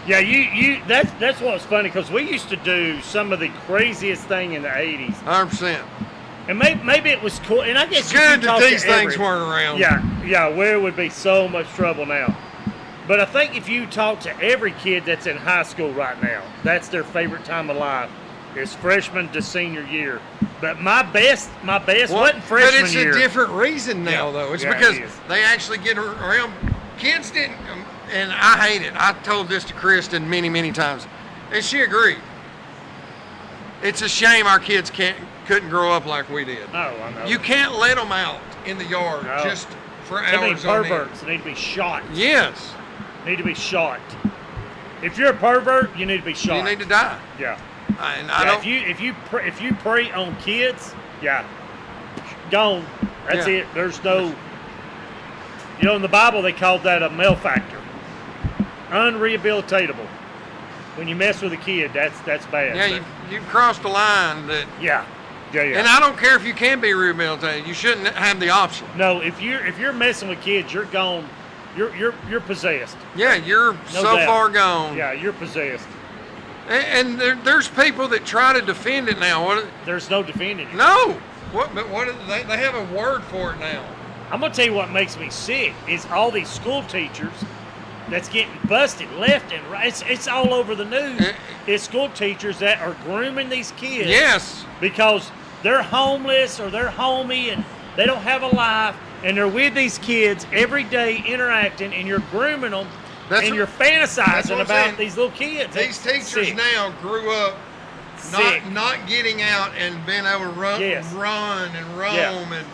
Yeah, that's what's funny, because we used to do some of the craziest thing in the 80s. 100%. And maybe it was cool. And I guess It's if you good that talk these to things weren't around. Yeah, where would be so much trouble now. But I think if you talk to every kid that's in high school right now, that's their favorite time of life, is freshman to senior year. But my best wasn't freshman But it's year. a different reason now, though. It's Yeah, because it is. they actually get around. Kids didn't, and I hate it. I told this to Kristen many, many times, and she agreed. It's a shame our kids couldn't grow up like we did. Oh, I know. You can't let them out in the yard No. just for They need hours on end. perverts. They need to be shot. Yes, Need to be shot. If you're a pervert, you need to be shot. you need to die. Yeah. And I Yeah, don't. if you prey on kids, yeah, gone. That's Yeah. it. There's no. You know, in the Bible they called that a malefactor, unrehabilitatable. When you mess with a kid, that's bad. Yeah, you've crossed the line that. yeah. And I don't care if you can be rehabilitated. You shouldn't have the option. No, if you're messing with kids, you're gone. You're possessed. Yeah, you're No so doubt. far gone. Yeah, you're possessed. And there's people that try to defend it now. What? There's no defending it. No. What? But what? They have a word for it now. I'm gonna tell you what makes me sick is all these school teachers that's getting busted left and right. It's all over the news. It's school teachers that are grooming these kids. Yes. Because they're homeless or they're homey and they don't have a life and they're with these kids every day interacting, and you're grooming them and you're that's fantasizing what I'm about saying. these little kids. These It's teachers sick. now grew up Sick. not getting out and being able to run Yes. and roam Yeah. and.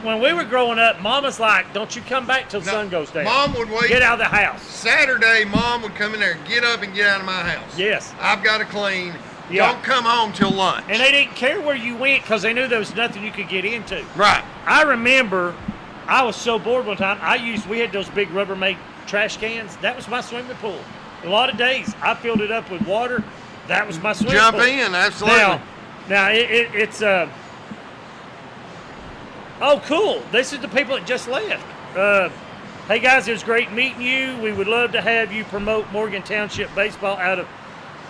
When we were growing up, Mama's like, "Don't you come back till the No, sun goes down." Mom would wait. Get out of the house. Saturday, Mom would come in there, get up and get out of my house. Yes. I've got to clean. Yeah. Don't come home till lunch. And they didn't care where you went because they knew there was nothing you could get into. Right. I remember I was so bored one time. We had those big Rubbermaid trash cans. That was my swimming pool. A lot of days I filled it up with water. That was my swimming Jump pool. in, absolutely. Now it's oh cool. This is the people that just left. Hey guys, it was great meeting you. We would love to have you promote Morgan Township baseball out of.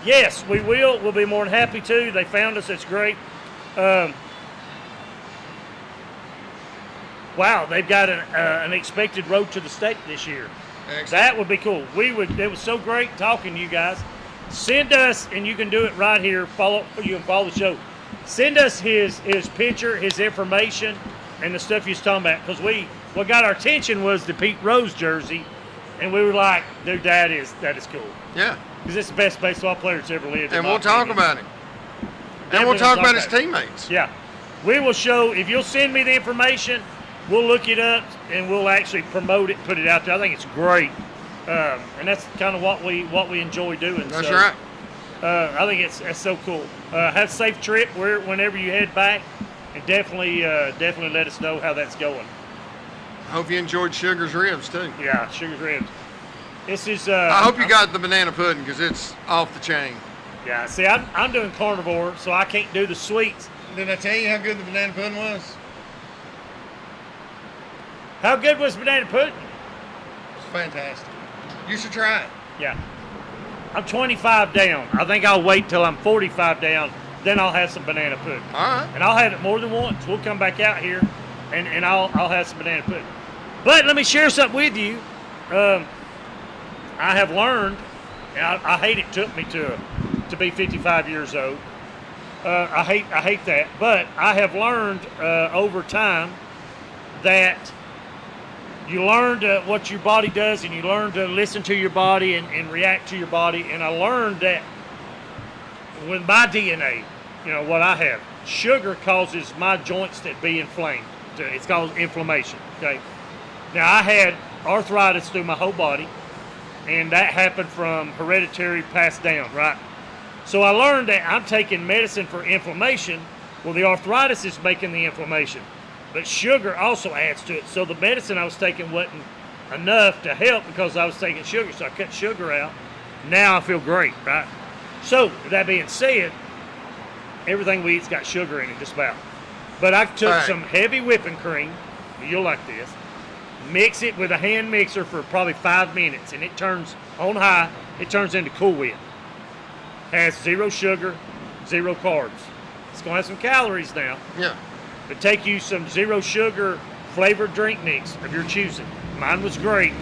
Yes, we will. We'll be more than happy to. They found us. It's great. Wow, they've got an expected road to the state this year. Excellent. That would be cool. It was so great talking to you guys. Send us, and you can do it right here. You can follow the show. Send us his picture, his information, and the stuff you was talking about. Because what got our attention was the Pete Rose jersey, and we were like, dude, that is cool. Yeah. Because it's the best baseball player that's ever lived. in And my we'll talk opinion. about it. And we'll Definitely talk gonna about his teammates. Yeah. We will show, if you'll send me the information, we'll look it up and we'll actually promote it, put it out there. I think it's great. And that's kind of what we enjoy doing. That's so, right. I think it's so cool. Have a safe trip whenever you head back, and definitely let us know how that's going. Hope you enjoyed Sugar's ribs too. Yeah, Sugar's Ribs. This is. I hope you got the banana pudding because it's off the chain. Yeah, see, I'm doing carnivore, so I can't do the sweets. Did I tell you how good the banana pudding was? How good was banana pudding? It's fantastic. You should try it. Yeah. I'm 25 down. I think I'll wait till I'm 45 down, then I'll have some banana pudding. All right. And I'll have it more than once. We'll come back out here, and I'll have some banana pudding. But let me share something with you. I have learned, and I hate it took me to be 55 years old. I hate that. But I have learned over time that you learn what your body does, and you learn to listen to your body and react to your body. And I learned that with my DNA, what I have, sugar causes my joints to be inflamed. It's called inflammation. Okay. Now I had arthritis through my whole body, and that happened from hereditary passed down, right? So I learned that I'm taking medicine for inflammation. Well, the arthritis is making the inflammation. But sugar also adds to it. So the medicine I was taking wasn't enough to help because I was taking sugar. So I cut sugar out. Now I feel great, right? So with that being said, everything we eat's got sugar in it, just about. But I took some heavy whipping cream. You'll like this. Mix it with a hand mixer for probably 5 minutes, and it turns on high. It turns into Cool Whip. Has 0 sugar, 0 carbs. It's gonna have some calories now. Yeah. But take you some 0 sugar flavored drink mix of your choosing. Mine was great.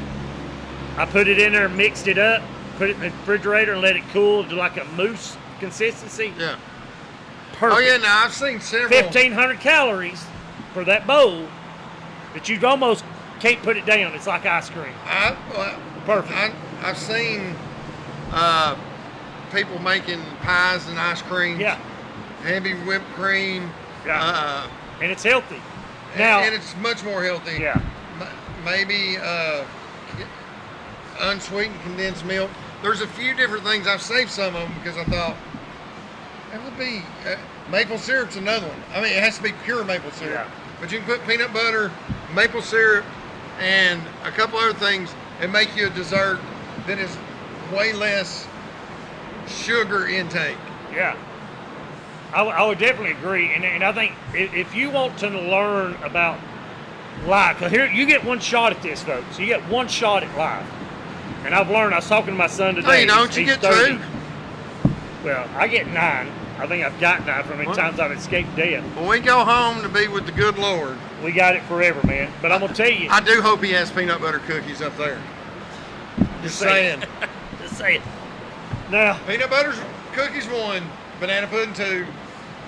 I put it in there, mixed it up, put it in the refrigerator, and let it cool to like a mousse consistency. Yeah. Perfect. Oh yeah, now I've seen several. 1,500 calories for that bowl that you almost can't put it down. It's like ice cream. Perfect. I've seen people making pies and ice cream. Yeah. Heavy whipped cream. Yeah. And it's healthy. Now, and it's much more healthy. Yeah. Maybe unsweetened condensed milk. There's a few different things. I've saved some of them because I thought that would be maple syrup's another one. I mean, it has to be pure maple syrup. Yeah. But you can put peanut butter, maple syrup, and a couple other things and make you a dessert that is way less sugar intake. Yeah. I would definitely agree. And I think if you want to learn about life, 'cause here you get one shot at this, folks. You get one shot at life. And I've learned, I was talking to my son today. Hey, don't you he's get 30. 2? Well, I get 9. I think I've got 9 from many times I've escaped death. When we go home to be with the good Lord, We got it forever, man. But I'm going to tell you. I do hope he has peanut butter cookies up there. Just saying. Just saying. Now, Peanut butter cookies 1, banana pudding 2,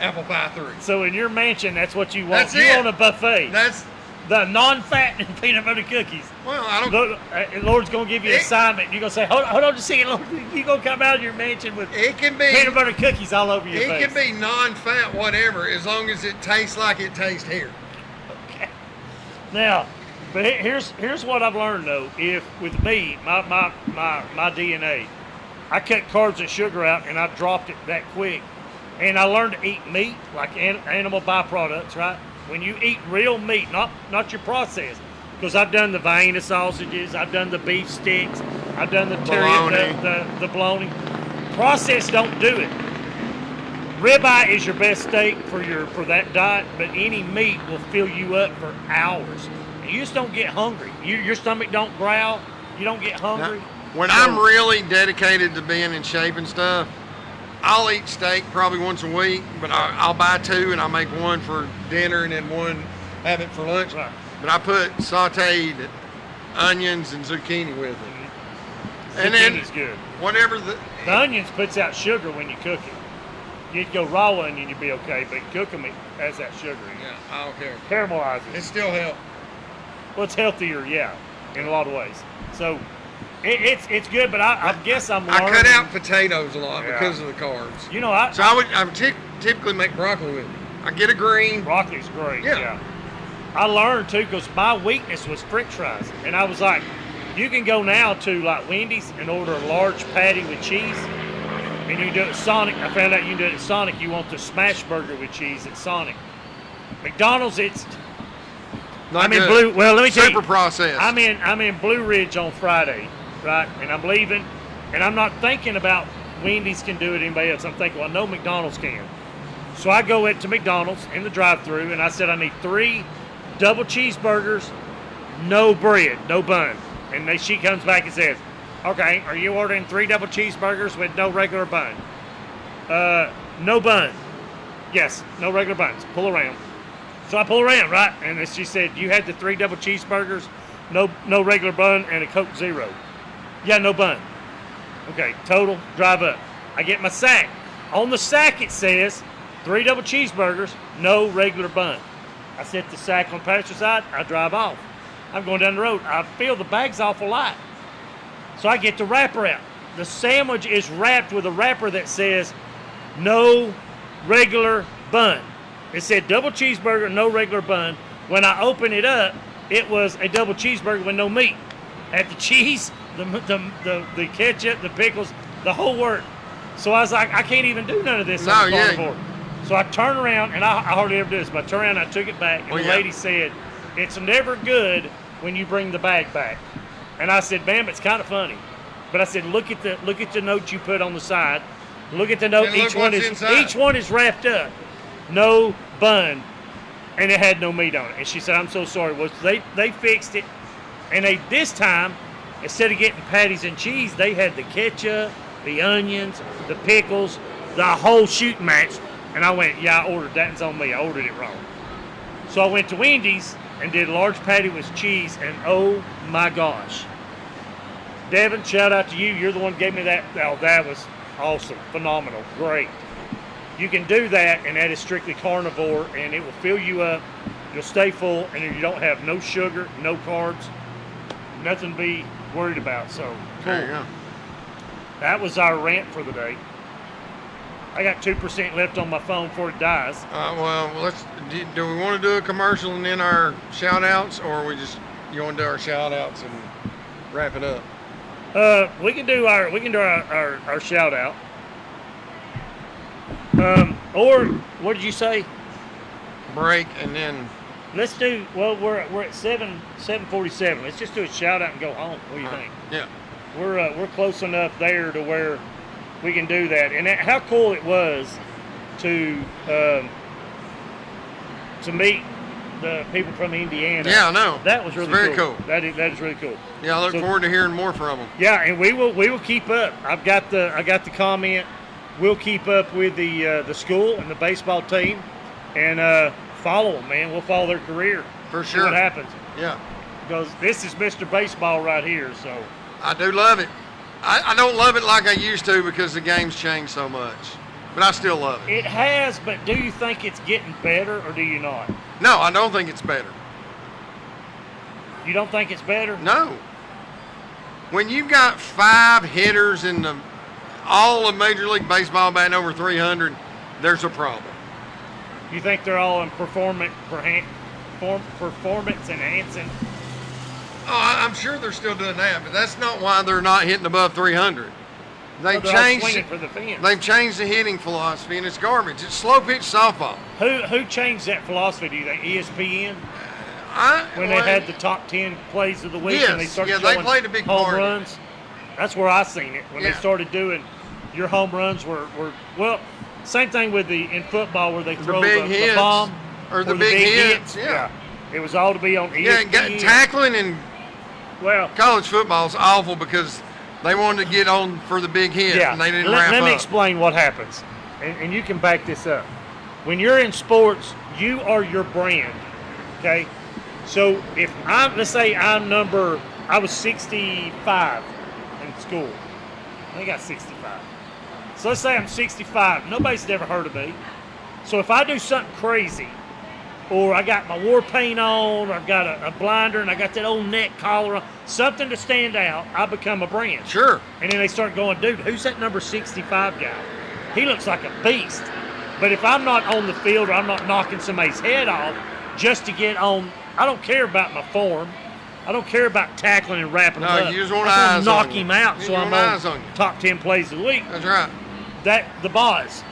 apple pie 3. so in your mansion, that's what you want. That's You it. want a buffet. That's, The non-fattening peanut butter cookies. well, I don't. Look, Lord's going to give you an It- assignment. You're going to say, hold on just a second, Lord. You're going to come out of your mansion with It can be. peanut butter cookies all over your It face. can be non-fat, whatever, as long as it tastes like it tastes here. Okay. Now, but here's what I've learned though. If with me, my DNA, I cut carbs and sugar out, and I dropped it that quick. And I learned to eat meat like animal byproducts, right? When you eat real meat, not your processed, because I've done the Vienna sausages, I've done the beef sticks, I've done the Bologna. the bologna. Processed don't do it. Ribeye is your best steak for that diet, but any meat will fill you up for hours. And you just don't get hungry. Your stomach don't growl. You don't get hungry. When So- I'm really dedicated to being in shape and stuff, I'll eat steak probably once a week, but I'll buy 2 and I'll make 1 for dinner and then 1 have it for lunch. Right. But I put sauteed onions and zucchini with it. And then Zucchini's good. whatever The onions puts out sugar when you cook it. You go raw onion, you'll be okay, but cook them, it has that sugar in it. Yeah, I don't care. Caramelizes. It still helps. Well, it's healthier, yeah, in a lot of ways. So it's good, but I guess I'm learning. I cut out potatoes a lot Yeah. because of the carbs. You know, I So I would typically make broccoli with it. I get a green. broccoli's great. Yeah. Yeah. I learned too because my weakness was French fries, and I was like, you can go now to like Wendy's and order a large patty with cheese, and you can do it at Sonic. I found out you can do it at Sonic. You want the smash burger with cheese at Sonic. McDonald's, it's Not I'm in good. Blue. Well, let me tell Super you, processed. I'm in Blue Ridge on Friday, right? And I'm leaving, and I'm not thinking about Wendy's can do it. Anybody else? I'm thinking, well, I know McDonald's can. So I go into McDonald's in the drive-thru, and I said I need 3 double cheeseburgers, no bread, no bun. And she comes back and says, "Okay, are you ordering 3 double cheeseburgers with no regular bun?" No bun. Yes, no regular buns. Pull around. So I pull around, right? And then she said, "You had the 3 double cheeseburgers, no regular bun, and a Coke Zero." Yeah, no bun. Okay, total, drive up. I get my sack. On the sack it says 3 double cheeseburgers, no regular bun. I set the sack on the passenger side, I drive off. I'm going down the road. I feel the bag's awful light. So I get the wrapper out. The sandwich is wrapped with a wrapper that says no regular bun. It said double cheeseburger, no regular bun. When I open it up, it was a double cheeseburger with no meat. Had the cheese, the ketchup, the pickles, the whole work. So I was like, I can't even do none of this on the carnivore. So I turned around, and I hardly ever do this, but I turned around and I took it back, and the lady said, "It's never good when you bring the bag back." And I said, "Ma'am, it's kind of funny." But I said, look at the note you put on the side. Look at the note. And look what's inside. Each one is wrapped up. No bun. And it had no meat on it. And she said, "I'm so sorry." Well, they fixed it. And this time, instead of getting patties and cheese, they had the ketchup, the onions, the pickles, the whole shooting match. And I went, "Yeah, I ordered that. It's on me. I ordered it wrong." So I went to Wendy's and did a large patty with cheese, and oh my gosh. Devin, shout out to you. You're the one who gave me that. Oh, that was awesome. Phenomenal. Great. You can do that, and that is strictly carnivore, and it will fill you up. You'll stay full, and you don't have no sugar, no carbs, nothing to be worried about. So, cool. There you go. That was our rant for the day. I got 2% left on my phone before it dies. Well, do we want to do a commercial and then our shout outs, or you want to do our shout outs and wrap it up? We can do our shout out. Or what did you say? Break and then Let's do. Well, we're at 7:47. Let's just do a shout out and go home. What do you think? Yeah. We're close enough there to where we can do that. And how cool it was to meet the people from Indiana. Yeah, I know. That was really very cool. That is really cool. Yeah, I look forward to hearing more from them. Yeah, and we will keep up. I got the comment. We'll keep up with the school and the baseball team, and follow them, man. We'll follow their career. For See sure. what happens. Yeah. Because this is Mr. Baseball right here. So I do love it. I don't love it like I used to because the game's changed so much, but I still love it. it has, but do you think it's getting better or do you not? No, I don't think it's better. You don't think it's better? No. When you've got 5 hitters in all of Major League Baseball batting over 300, there's a problem. You think they're all in performance enhancing? Oh, I'm sure they're still doing that, but that's not why they're not hitting above 300. They've They're all changed. swinging for the fence. They've changed the hitting philosophy, and it's garbage. It's slow pitch softball. Who changed that philosophy? Do you think ESPN? When they well, had the top 10 plays of the week and they Yes, started yeah, they showing played a big home part in it. runs? That's where I seen it. When they Yeah. started doing your home runs were well, same thing with in football where they throw big the hits, bomb or the big hits, yeah. It was all to be on ESPN. Yeah, tackling in Well, college football is awful because they wanted to get on for the big hit, yeah. and they didn't Let wrap me up. explain what happens, and you can back this up. When you're in sports, you are your brand, okay? So if let's say I was 65 in school. I think I got 65. So let's say I'm 65. Nobody's never heard of me. So if I do something crazy, or I got my war paint on, or I've got a blinder, and I got that old neck collar on, something to stand out, I become a brand. Sure. And then they start going, dude, who's that number 65 guy? He looks like a beast. But if I'm not on the field or I'm not knocking somebody's head off just to get on, I don't care about my form. I don't care about tackling and wrapping No, him up. you just want I wanna eyes knock on you. him out You so just I'm want eyes on you. top 10 plays of the week. That's right. The Boz,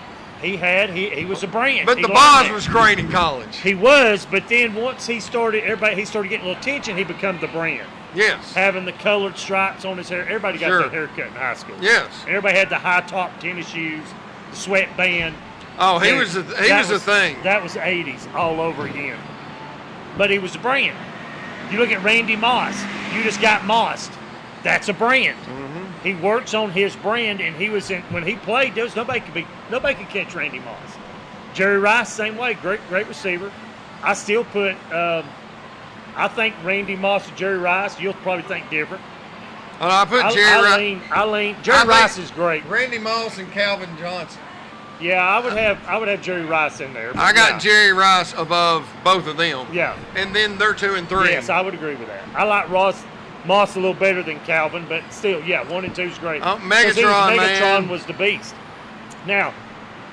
he was a brand. But He the was Boz there. was great in college. He was, but then once he started getting a little attention, he became the brand. Yes. Having the colored stripes on his hair. Everybody got Sure. that haircut in high school. Yes. Everybody had the high top tennis shoes, the sweatband. Oh, he And was a that thing. That was the 80s all over again. But he was a brand. You look at Randy Moss. You just got mossed. That's a brand. Mm-hmm. He works on his brand, and when he played. There was nobody could catch Randy Moss. Jerry Rice, same way. Great receiver. I still put. I think Randy Moss and Jerry Rice. You'll probably think different. Oh, I put Jerry Rice. I lean. Jerry Rice is great. Randy Moss and Calvin Johnson. Yeah, I would have Jerry Rice in there. I got yeah. Jerry Rice above both of them. Yeah. And then they're 2 and 3. Yes, I would agree with that. I like Moss a little better than Calvin, but still, yeah, 1 and 2 is great. Oh, Megatron, Megatron man. was the beast. Now,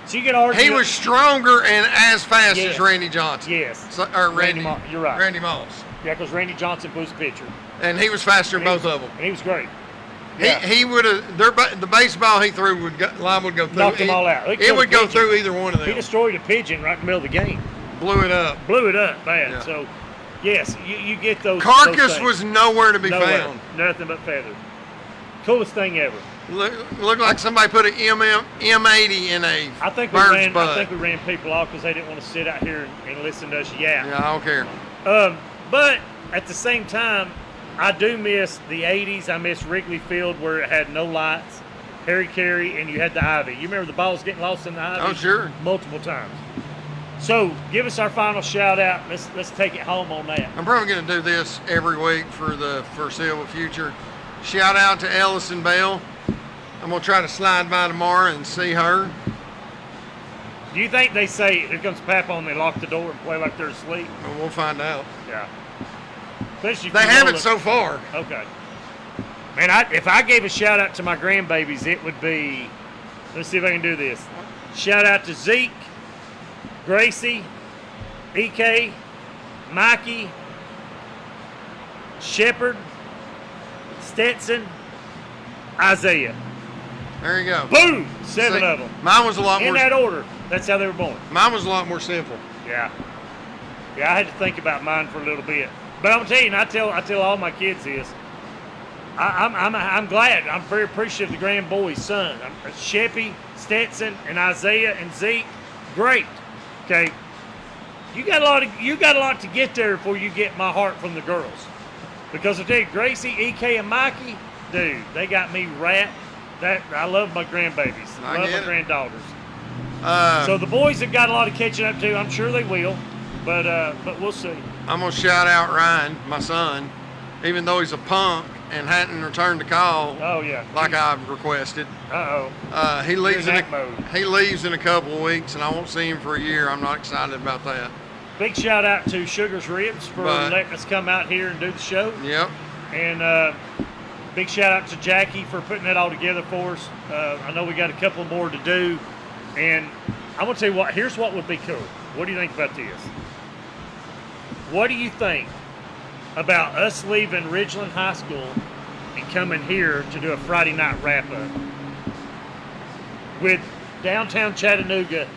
so you can argue. He was stronger and as fast Yes. as Randy Johnson. Yes. Or Randy. Moss. You're right. Randy Moss. Yeah, because Randy Johnson was the pitcher. And he was faster than both of them. And he was great. Yeah. He would have the baseball he threw line would go through. Knocked them all out. It would go through either one of them. He destroyed a pigeon right in the middle of the game. Blew it up. Blew it up bad. Yeah. So, yes, you get those. Carcass those things. was nowhere to be Nowhere. found. Nothing but feathers. Coolest thing ever. Looked like somebody put an M80 in a I think bird's butt. I think we ran people off because they didn't want to sit out here and listen to us yap. Yeah, I don't care. But at the same time, I do miss the 80s. I miss Wrigley Field where it had no lights, Harry Carey, and you had the ivy. You remember the balls getting lost in the ivy? Oh, sure. Multiple times. So give us our final shout out. Let's take it home on that. I'm probably going to do this every week for the foreseeable future. Shout out to Ellison Bell. I'm going to try to slide by tomorrow and see her. Do you think they say, here comes Papa, and they lock the door and play like they're asleep? Well, we'll find out. Yeah. Especially if They you haven't roll so far. Okay. Man, if I gave a shout out to my grandbabies, it would be, let's see if I can do this. Shout out to Zeke, Gracie, EK, Mikey, Shepard, Stetson, Isaiah. There you go. Boom! Seven See, of them. Mine was a lot In more. that order. That's how they were born. Mine was a lot more simple. Yeah. Yeah, I had to think about mine for a little bit. But I'm telling you, and I tell all my kids this. I'm glad. I'm very appreciative of the grand boys' son. Sheppy, Stetson, and Isaiah and Zeke. Great. Okay. You got a lot to get there before you get my heart from the girls. Because I tell you, Gracie, EK, and Mikey, dude, they got me wrapped. I love my grandbabies. I Love get my it. granddaughters. Uh, So the boys have got a lot of catching up to. I'm sure they will, but we'll see. I'm going to shout out Ryan, my son, even though he's a punk and hadn't returned the call Oh yeah. like I've requested. He leaves in in that mode. he leaves in a couple of weeks, and I won't see him for a year. I'm not excited about that. Big shout out to Sugar's Ribs for letting us come out here and do the show. Yep. And big shout out to Jackie for putting that all together for us. I know we got a couple more to do. And I'm going to tell you what, here's what would be cool. What do you think about this? What do you think about us leaving Ridgeland High School and coming here to do a Friday night wrap-up with downtown Chattanooga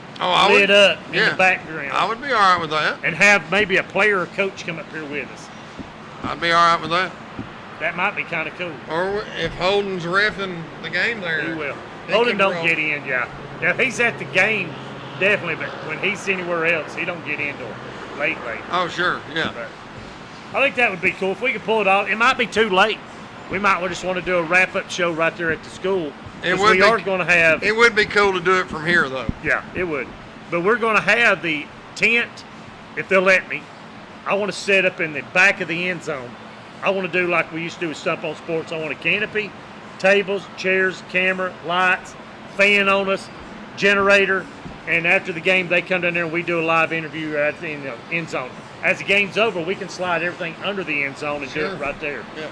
lit up in the background? I would be all right with that. And have maybe a player or coach come up here with us. I'd be all right with that. That might be kind of cool. Or if Holden's reffing the game there. He will. he Holden can don't roll. get in, yeah. Now, if he's at the game, definitely, but when he's anywhere else, he don't get into it late. Oh, sure, yeah. But I think that would be cool if we could pull it off. It might be too late. We might just want to do a wrap-up show right there at the school. It would we are going to have. It would be cool to do it from here, though. Yeah, it would. But we're going to have the tent, if they'll let me. I want to set up in the back of the end zone. I want to do like we used to do with Stuff on Sports. I want a canopy, tables, chairs, camera, lights, fan on us, generator, and after the game, they come down there and we do a live interview at the end zone. As the game's over, we can slide everything under the end zone and do it right there. Yeah.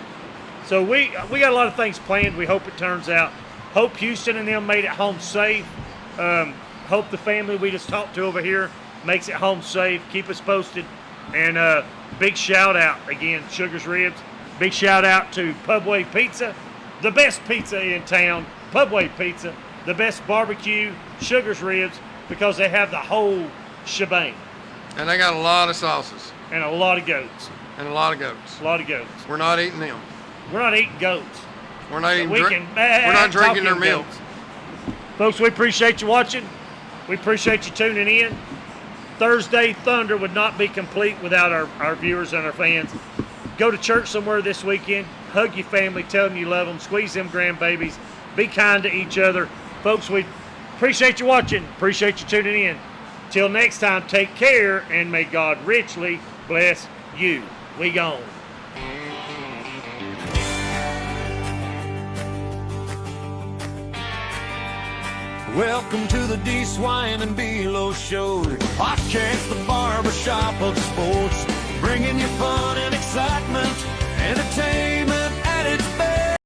So we got a lot of things planned. We hope it turns out. Hope Houston and them made it home safe. Hope the family we just talked to over here makes it home safe. Keep us posted. And big shout out again, Sugar's Ribs. Big shout out to Pubway Pizza, the best pizza in town. Pubway Pizza, the best barbecue, Sugar's Ribs, because they have the whole shebang. And they got a lot of sauces. And a lot of goats. And a lot of goats. A lot of goats. We're not eating them. We're not eating goats. We're not eating. We're not drinking their milk. Folks, we appreciate you watching. We appreciate you tuning in. Thursday Thunder would not be complete without our viewers and our fans. Go to church somewhere this weekend. Hug your family. Tell them you love them. Squeeze them grandbabies. Be kind to each other. Folks, we appreciate you watching. Appreciate you tuning in. Till next time, take care, and may God richly bless you. We gone. Welcome to the D-Swane and Below Show, the podcast